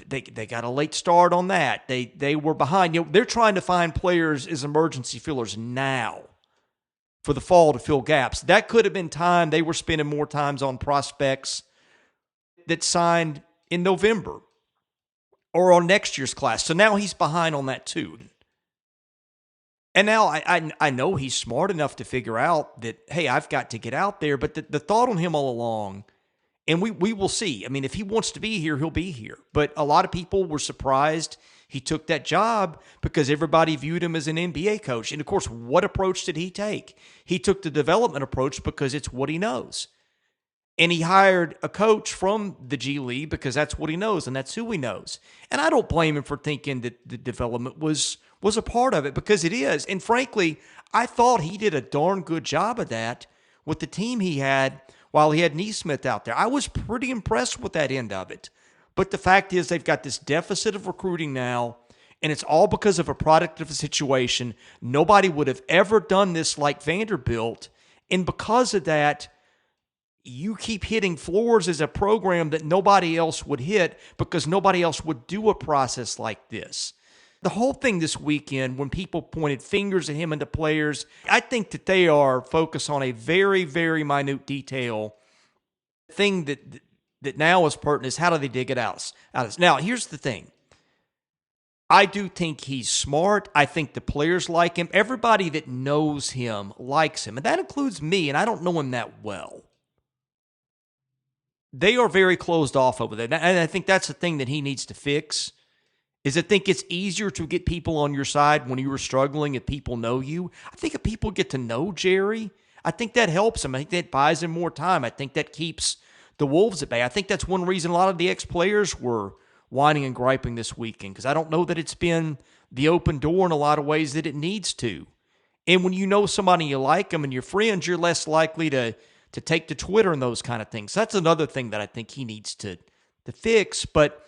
they got a late start on that. They were behind. They're trying to find players as emergency fillers now for the fall to fill gaps. That could have been time. They were spending more times on prospects that signed in November or on next year's class. So now he's behind on that too. And now I know he's smart enough to figure out that, hey, I've got to get out there. But the thought on him all along, and we will see. I mean, if he wants to be here, he'll be here. But a lot of people were surprised he took that job because everybody viewed him as an NBA coach. And, of course, what approach did he take? He took the development approach because it's what he knows. And he hired a coach from the G League because that's what he knows and that's who he knows. And I don't blame him for thinking that the development was a part of it because it is. And, frankly, I thought he did a darn good job of that with the team he had while he had Neesmith out there. I was pretty impressed with that end of it. But the fact is they've got this deficit of recruiting now, and it's all because of a product of a situation. Nobody would have ever done this like Vanderbilt. And because of that, you keep hitting floors as a program that nobody else would hit because nobody else would do a process like this. The whole thing this weekend, when people pointed fingers at him and the players, I think that they are focused on a very, very minute detail. The thing that now is pertinent is how do they dig it out? Now, here's the thing. I do think he's smart. I think the players like him. Everybody that knows him likes him, and that includes me, and I don't know him that well. They are very closed off over there, and I think that's the thing that he needs to fix. Is I think it's easier to get people on your side when you were struggling if people know you. I think if people get to know Jerry, I think that helps him. I think that buys him more time. I think that keeps the Wolves at bay. I think that's one reason a lot of the ex-players were whining and griping this weekend because I don't know that it's been the open door in a lot of ways that it needs to. And when you know somebody, you like them and you're friends, you're less likely to take to Twitter and those kind of things. That's another thing that I think he needs to fix. But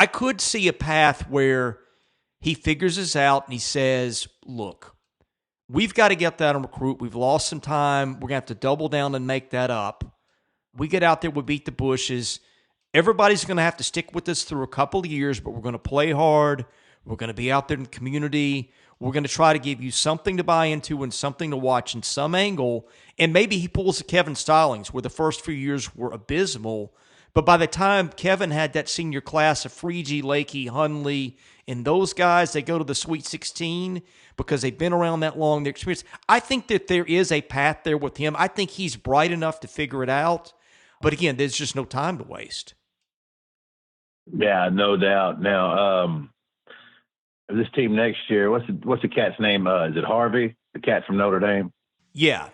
I could see a path where he figures this out and he says, look, we've got to get that on recruit. We've lost some time. We're going to have to double down and make that up. We get out there, we beat the bushes. Everybody's going to have to stick with us through a couple of years, but we're going to play hard. We're going to be out there in the community. We're going to try to give you something to buy into and something to watch in some angle. And maybe he pulls a Kevin Stallings, where the first few years were abysmal. But by the time Kevin had that senior class of Freegee, Lakey, Hunley, and those guys, they go to the Sweet 16 because they've been around that long, their experience. I think that there is a path there with him. I think he's bright enough to figure it out. But again, there's just no time to waste. Yeah, no doubt. Now, this team next year, what's the cat's name? Is it Harvey, the cat from Notre Dame? Yeah.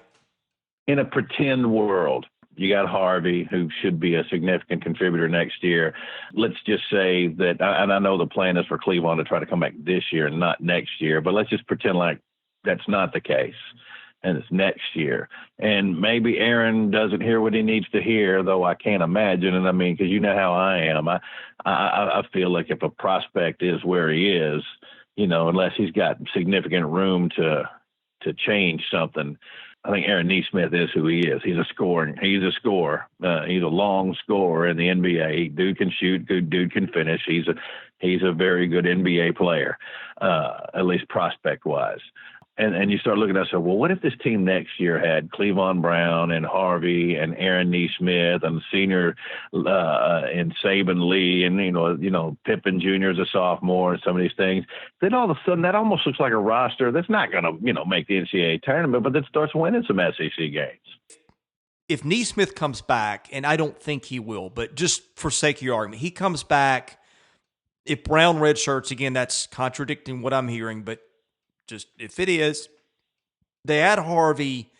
In a pretend world, you got Harvey, who should be a significant contributor next year. Let's just say that, and I know the plan is for Cleveland to try to come back this year and not next year, but let's just pretend like that's not the case. And it's next year. And maybe Aaron doesn't hear what he needs to hear, though I can't imagine. And I mean, because you know how I am. I feel like if a prospect is where he is, unless he's got significant room to change something, I think Aaron Neesmith is who he is. He's a scorer. He's a long scorer in the NBA. Dude can shoot. Dude can finish. He's a very good NBA player, at least prospect wise. And you start looking at it, well, what if this team next year had Cleavon Brown and Harvey and Aaron Neesmith and senior and Saban Lee and Pippen Jr. as a sophomore and some of these things? Then all of a sudden that almost looks like a roster that's not going to make the NCAA tournament, but that starts winning some SEC games. If Neesmith comes back, and I don't think he will, but just for sake of your argument, he comes back. If Brown redshirts again, that's contradicting what I'm hearing, but just if it is, they add Harvey,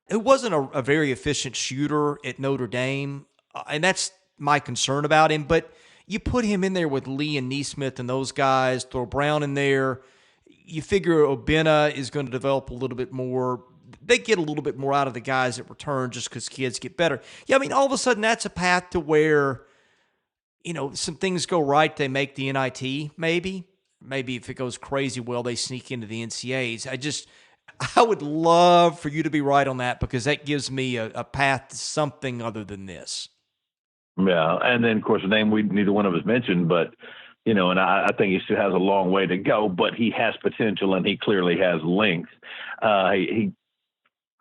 who wasn't a very efficient shooter at Notre Dame, and that's my concern about him. But you put him in there with Lee and Neesmith and those guys, throw Brown in there. You figure Obina is going to develop a little bit more. They get a little bit more out of the guys that return just because kids get better. Yeah, I mean, all of a sudden that's a path to where, some things go right. They make the NIT, maybe. Maybe if it goes crazy well, they sneak into the NCAAs. I would love for you to be right on that because that gives me a path to something other than this. Yeah, and then, of course, a name neither one of us mentioned, but, and I think he still has a long way to go, but he has potential and he clearly has length. He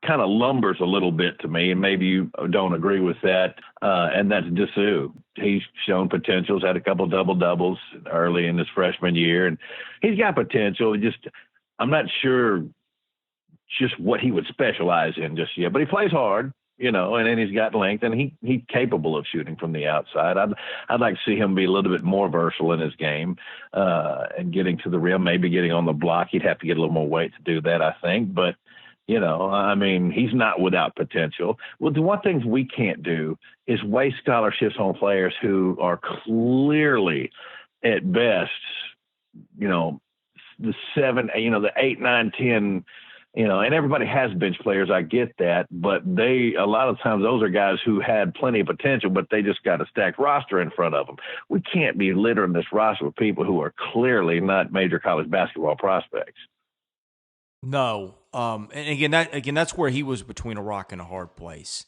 kind of lumbers a little bit to me, and maybe you don't agree with that, and that's Dessou. He's shown potential. He's had a couple double-doubles early in his freshman year, and he's got potential. I'm not sure just what he would specialize in just yet, but he plays hard, and then he's got length, and he's capable of shooting from the outside. I'd like to see him be a little bit more versatile in his game and getting to the rim, maybe getting on the block. He'd have to get a little more weight to do that, I think, but he's not without potential. Well, the one thing we can't do is waste scholarships on players who are clearly, at best, the 7, the 8, 9, 10, and everybody has bench players. I get that, but a lot of times those are guys who had plenty of potential, but they just got a stacked roster in front of them. We can't be littering this roster with people who are clearly not major college basketball prospects. No. And again, that's where he was between a rock and a hard place.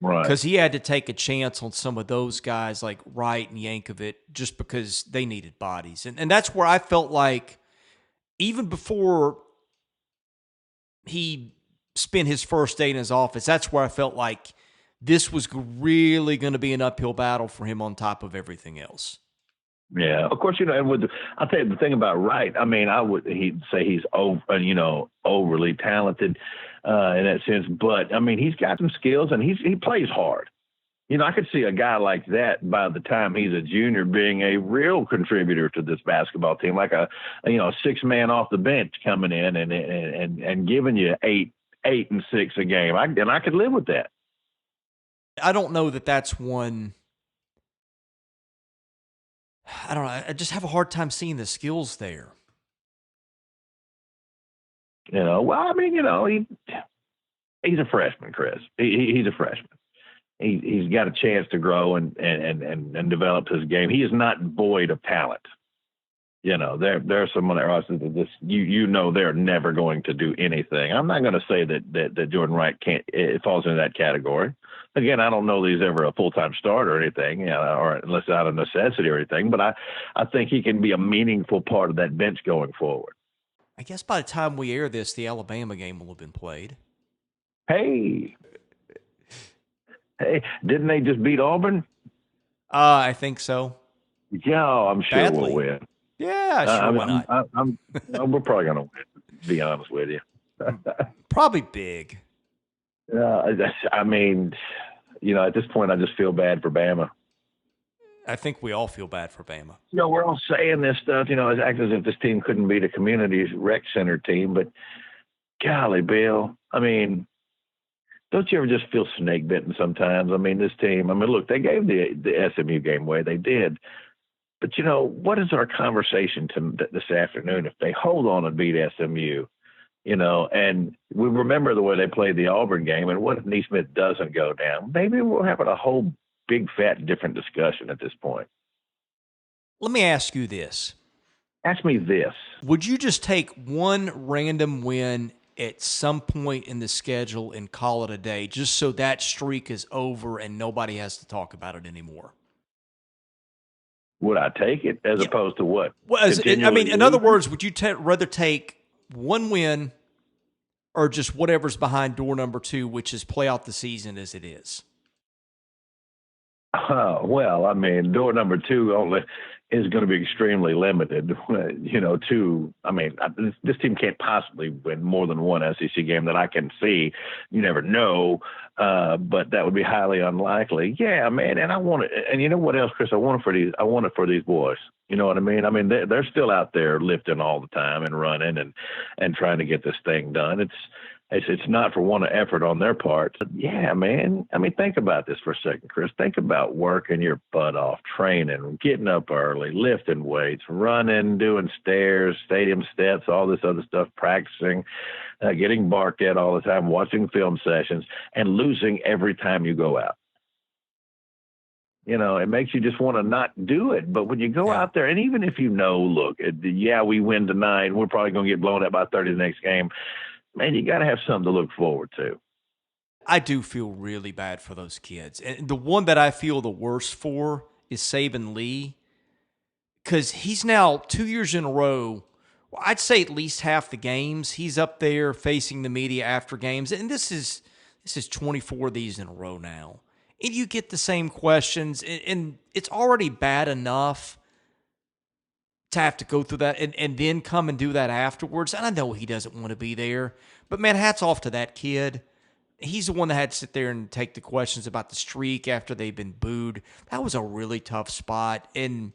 Right. Because he had to take a chance on some of those guys like Wright and Yankovic just because they needed bodies. And that's where I felt like even before he spent his first day in his office, that's where I felt like this was really going to be an uphill battle for him on top of everything else. Yeah, of course, and I'll tell you the thing about Wright. I mean, he'd say he's overly talented in that sense, but I mean, he's got some skills and he plays hard. I could see a guy like that by the time he's a junior being a real contributor to this basketball team, like a 6-man off the bench coming in and giving you 8 and 6 a game. I could live with that. I don't know that that's one. I don't know. I just have a hard time seeing the skills there. Well, I mean, he's a freshman, Chris. He's a freshman. He's got a chance to grow and develop his game. He is not void of talent. You know, there are some other Austin that just they're never going to do anything. I'm not going to say that Jordan Wright can't. It falls into that category. Again, I don't know that he's ever a full-time starter or anything, or unless out of necessity or anything. But I think he can be a meaningful part of that bench going forward. I guess by the time we air this, the Alabama game will have been played. Hey, didn't they just beat Auburn? I think so. Yeah, I'm sure Badly. we'll win. Yeah, sure, why not? We're probably going to win, to be honest with you. Probably big. I mean, at this point, I just feel bad for Bama. I think we all feel bad for Bama. We're all saying this stuff, it's acting as if this team couldn't beat a community rec center team, but golly, Bill, I mean, don't you ever just feel snake bitten sometimes? I mean, this team, look, they gave the SMU game away. They did. But, what is our conversation this afternoon if they hold on and beat SMU? And we remember the way they played the Auburn game, and what if Neesmith doesn't go down? Maybe we're having a whole big, fat, different discussion at this point. Let me ask you this. Ask me this. Would you just take one random win at some point in the schedule and call it a day, just so that streak is over and nobody has to talk about it anymore? Would I take it as opposed to what? Well, in other words, would you rather take one win or just whatever's behind door number 2, which is play out the season as it is? Well, door number 2 only is going to be extremely limited. This team can't possibly win more than one SEC game that I can see. You never know, but that would be highly unlikely. Yeah, man, and I want it. And you know what else, Chris? I want it for these boys. You know what I mean? They're still out there lifting all the time and running and trying to get this thing done. It's not for want of effort on their part. But yeah, man. Think about this for a second, Chris. Think about working your butt off, training, getting up early, lifting weights, running, doing stairs, stadium steps, all this other stuff, practicing, getting barked at all the time, watching film sessions, and losing every time you go out. It makes you just want to not do it. But when you go out there, and even if look, we win tonight, we're probably going to get blown out by 30 the next game. Man, you got to have something to look forward to. I do feel really bad for those kids. And the one that I feel the worst for is Saban Lee, because he's now 2 years in a row, I'd say at least half the games, he's up there facing the media after games. And this is 24 of these in a row now. And you get the same questions, and it's already bad enough to have to go through that and then come and do that afterwards. And I know he doesn't want to be there, but man, hats off to that kid. He's the one that had to sit there and take the questions about the streak after they've been booed. That was a really tough spot. And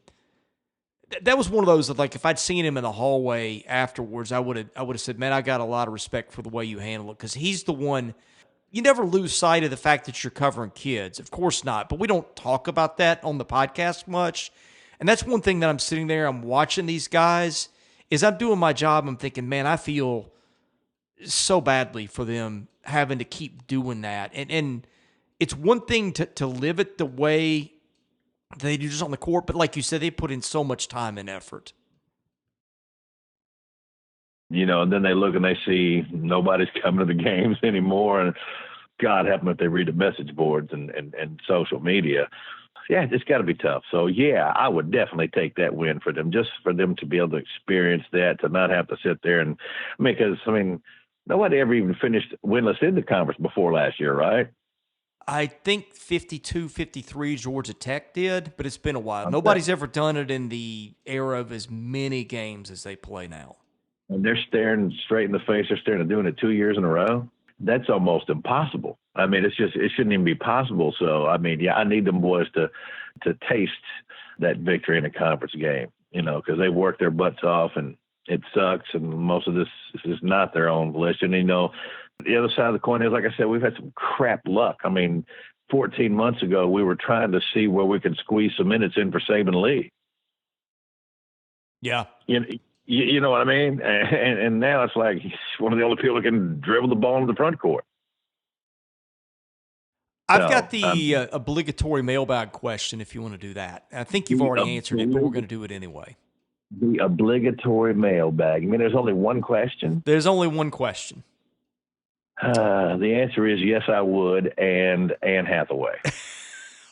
that was one of those that, like, if I'd seen him in the hallway afterwards, I would have said, man, I got a lot of respect for the way you handle it. Cause he's the one, you never lose sight of the fact that you're covering kids. Of course not. But we don't talk about that on the podcast much. And that's one thing that I'm sitting there, I'm watching these guys, is I'm doing my job. I'm thinking, man, I feel so badly for them having to keep doing that. And it's one thing to live it the way they do just on the court, but like you said, they put in so much time and effort. And then they look and they see nobody's coming to the games anymore. And God help them if they read the message boards and social media. Yeah, it's got to be tough. So, yeah, I would definitely take that win for them, just for them to be able to experience that, to not have to sit there and because, nobody ever even finished winless in the conference before last year, right? I think 52-53 Georgia Tech did, but it's been a while. Nobody's ever done it in the era of as many games as they play now. And they're staring straight in the face. They're staring at doing it 2 years in a row. That's almost impossible. it shouldn't even be possible. So, I need them boys to taste that victory in a conference game, because they work their butts off and it sucks. And most of this is not their own volition. The other side of the coin is, like I said, we've had some crap luck. 14 months ago, we were trying to see where we could squeeze some minutes in for Saban Lee. Yeah. You know what I mean? And now it's like he's one of the only people who can dribble the ball into the front court. I've got the obligatory mailbag question if you want to do that. I think you've already answered it, but we're going to do it anyway. The obligatory mailbag. I mean, there's only one question. There's only one question. The answer is yes, I would, and Anne Hathaway.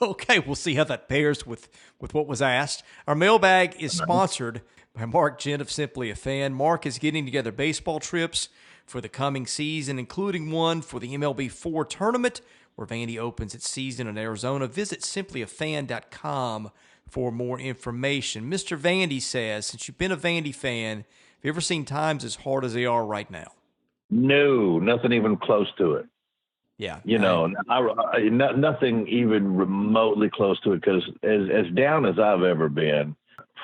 Okay, we'll see how that pairs with what was asked. Our mailbag is sponsored by Mark Gent of Simply a Fan. Mark is getting together baseball trips for the coming season, including one for the MLB4 tournament, where Vandy opens its season in Arizona. Visit simplyafan.com for more information. Mr. Vandy says, since you've been a Vandy fan, have you ever seen times as hard as they are right now? No, nothing even close to it. Yeah. Nothing even remotely close to it, because as down as I've ever been,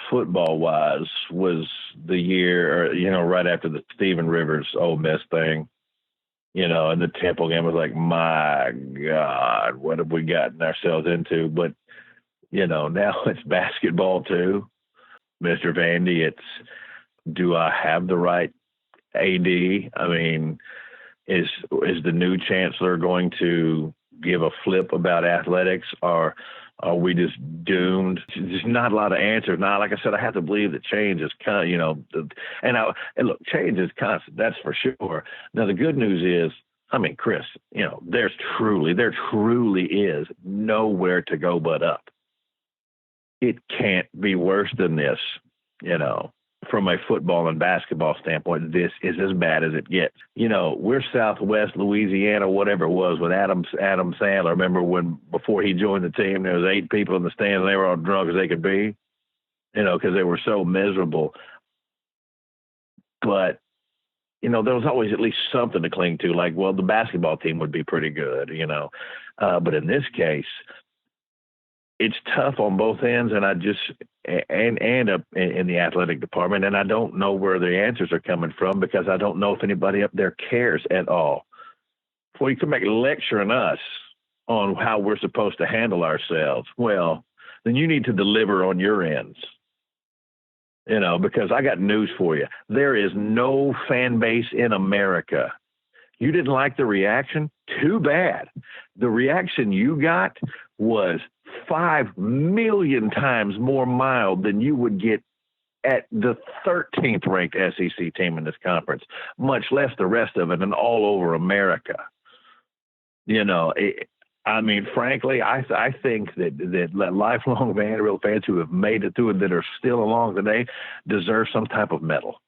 football-wise, was the year, right after the Stephen Rivers Ole Miss thing, and the Temple game was like, my God, what have we gotten ourselves into? But, now it's basketball too. Mr. Vandy, do I have the right AD? I mean, is the new chancellor going to give a flip about athletics, or are we just doomed? There's not a lot of answers. Now, like I said, I have to believe that change is kind of, and look, change is constant. That's for sure. Now, the good news is, I mean, Chris, there truly is nowhere to go but up. It can't be worse than this, From a football and basketball standpoint, this is as bad as it gets. We're Southwest Louisiana, whatever it was, with Adam Sandler. Remember before he joined the team, there was 8 people in the stands, and they were all drunk as they could be, because they were so miserable. But, there was always at least something to cling to, like, well, the basketball team would be pretty good, But in this case, it's tough on both ends, and and up in the athletic department, and I don't know where the answers are coming from, because I don't know if anybody up there cares at all. Before you come back lecturing us on how we're supposed to handle ourselves, well, then you need to deliver on your ends. Because I got news for you. There is no fan base in America. You didn't like the reaction? Too bad. The reaction you got was 5 million times more mild than you would get at the 13th ranked SEC team in this conference, much less the rest of it and all over America. Frankly, I think that lifelong Vanderbilt fans who have made it through and that are still along today deserve some type of medal,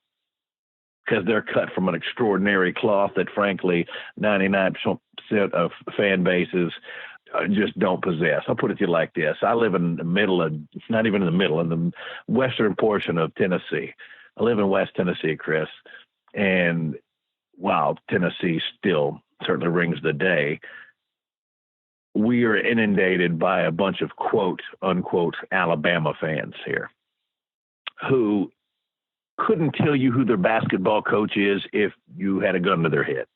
because they're cut from an extraordinary cloth that, frankly, 99% of fan bases just don't possess. I'll put it to you like this. I live in the middle of, not even in the middle, in the western portion of Tennessee. I live in West Tennessee, Chris. And while Tennessee still certainly rings the day, we are inundated by a bunch of quote unquote Alabama fans here who couldn't tell you who their basketball coach is if you had a gun to their head.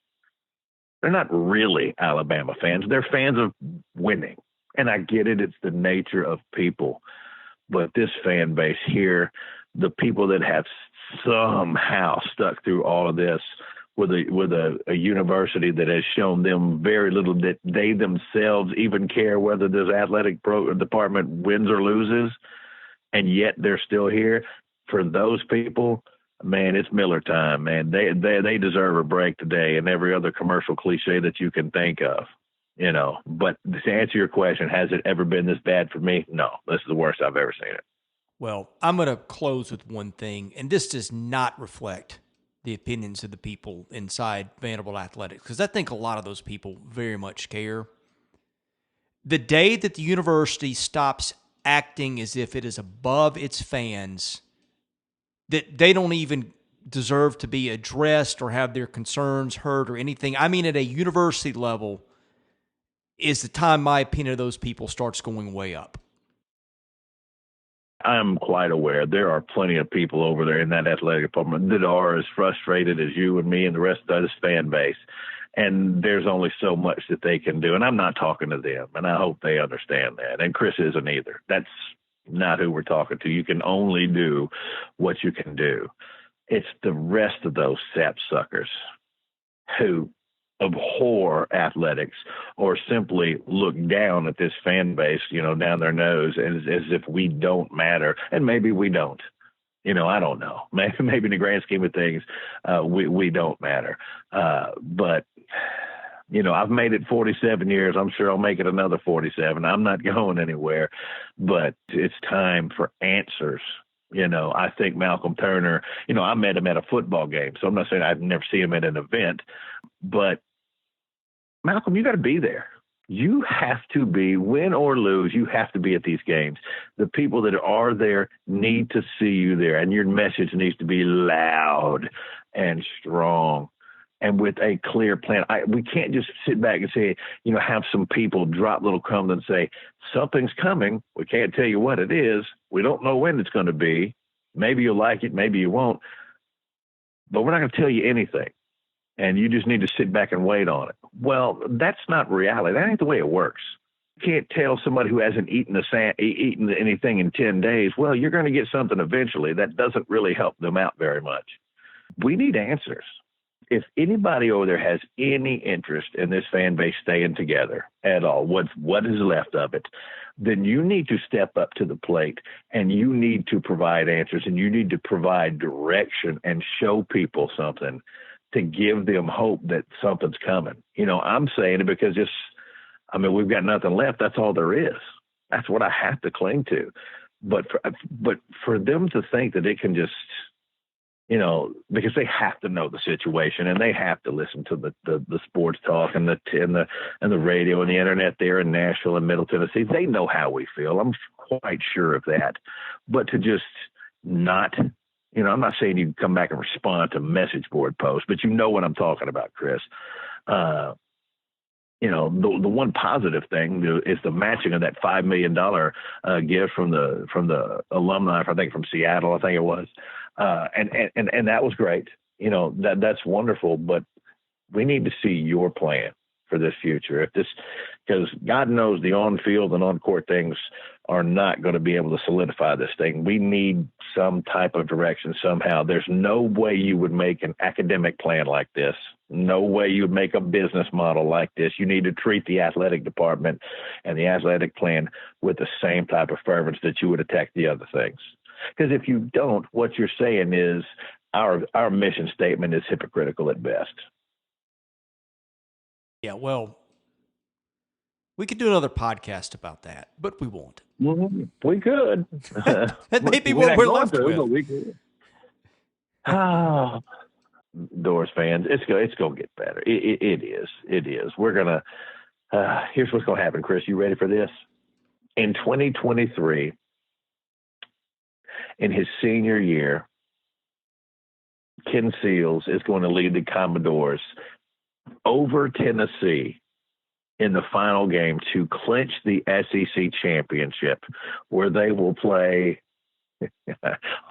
They're not really Alabama fans. They're fans of winning. And I get it. It's the nature of people. But this fan base here, the people that have somehow stuck through all of this with a university that has shown them very little that they themselves even care whether this athletic department wins or loses, and yet they're still here. For those people, man, it's Miller time, man. They deserve a break today, and every other commercial cliche that you can think of, But to answer your question, has it ever been this bad for me? No, this is the worst I've ever seen it. Well, I'm going to close with one thing, and this does not reflect the opinions of the people inside Vanderbilt Athletics, because I think a lot of those people very much care. The day that the university stops acting as if it is above its fans, that they don't even deserve to be addressed or have their concerns heard or anything, I mean at a university level, is the time, my opinion, of those people starts going way up. I'm quite aware there are plenty of people over there in that athletic department that are as frustrated as you and me and the rest of this fan base. And there's only so much that they can do. And I'm not talking to them, and I hope they understand that. And Chris isn't either. That's not who we're talking to. You can only do what you can do. It's the rest of those sapsuckers who abhor athletics or simply look down at this fan base, down their nose as if we don't matter. And maybe we don't. I don't know. Maybe in the grand scheme of things, we don't matter. But I've made it 47 years. I'm sure I'll make it another 47. I'm not going anywhere, but it's time for answers. I think Malcolm Turner, I met him at a football game, so I'm not saying I'd never see him at an event, but Malcolm, you got to be there. You have to be, win or lose, you have to be at these games. The people that are there need to see you there, and your message needs to be loud and strong and with a clear plan. We can't just sit back and say, have some people drop little crumbs and say, something's coming. We can't tell you what it is. We don't know when it's going to be. Maybe you'll like it, maybe you won't. But we're not going to tell you anything. And you just need to sit back and wait on it. Well, that's not reality. That ain't the way it works. You can't tell somebody who hasn't eaten anything in 10 days, well, you're going to get something eventually. That doesn't really help them out very much. We need answers. If anybody over there has any interest in this fan base staying together at all, what is left of it, then you need to step up to the plate and you need to provide answers and you need to provide direction and show people something to give them hope that something's coming. I'm saying it because we've got nothing left. That's all there is. That's what I have to cling to. But for them to think that it can just, because they have to know the situation and they have to listen to the sports talk and the radio and the internet there in Nashville and Middle Tennessee. They know how we feel. I'm quite sure of that. But to just not, I'm not saying you come back and respond to message board posts, but what I'm talking about, Chris. The one positive thing is the matching of that $5 million gift from the alumni, I think from Seattle, I think it was. And that was great. That's wonderful, but we need to see your plan for this future. Because God knows the on-field and on-court things are not going to be able to solidify this thing. We need some type of direction somehow. There's no way you would make an academic plan like this. No way you would make a business model like this. You need to treat the athletic department and the athletic plan with the same type of fervence that you would attack the other things. Because if you don't, what you're saying is our mission statement is hypocritical at best. Yeah, well, we could do another podcast about that, but we won't. We could. That may be what we're left with. But we could. Doors fans, it's going to get better. It is. It is. We're going to here's what's going to happen, Chris. You ready for this? In 2023, in his senior year, Ken Seals is going to lead the Commodores over Tennessee in the final game to clinch the SEC championship, where they will play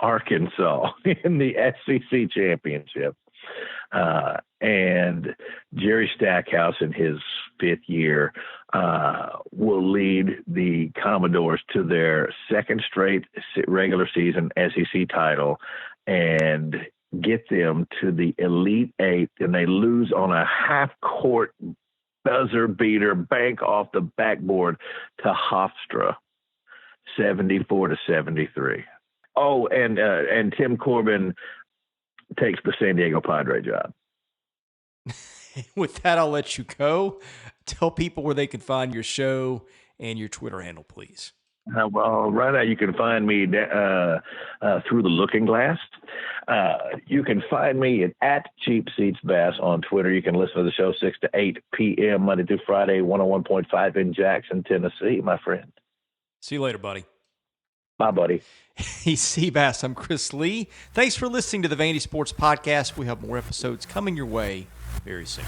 Arkansas in the SEC championship. And Jerry Stackhouse in his fifth year will lead the Commodores to their second straight regular season SEC title and get them to the Elite Eight, and they lose on a half-court buzzer beater, bank off the backboard to Hofstra, 74-73. Oh, and Tim Corbin takes the San Diego Padre job. With that, I'll let you go. Tell people where they can find your show and your Twitter handle, please. Well, right now you can find me through the Looking Glass. You can find me at Cheap Seats Bass on Twitter. You can listen to the show 6 to 8 p.m. Monday through Friday, 101.5 in Jackson, Tennessee, my friend. See you later, buddy. Bye, buddy. He's Seabass. I'm Chris Lee. Thanks for listening to the Vandy Sports Podcast. We have more episodes coming your way very soon.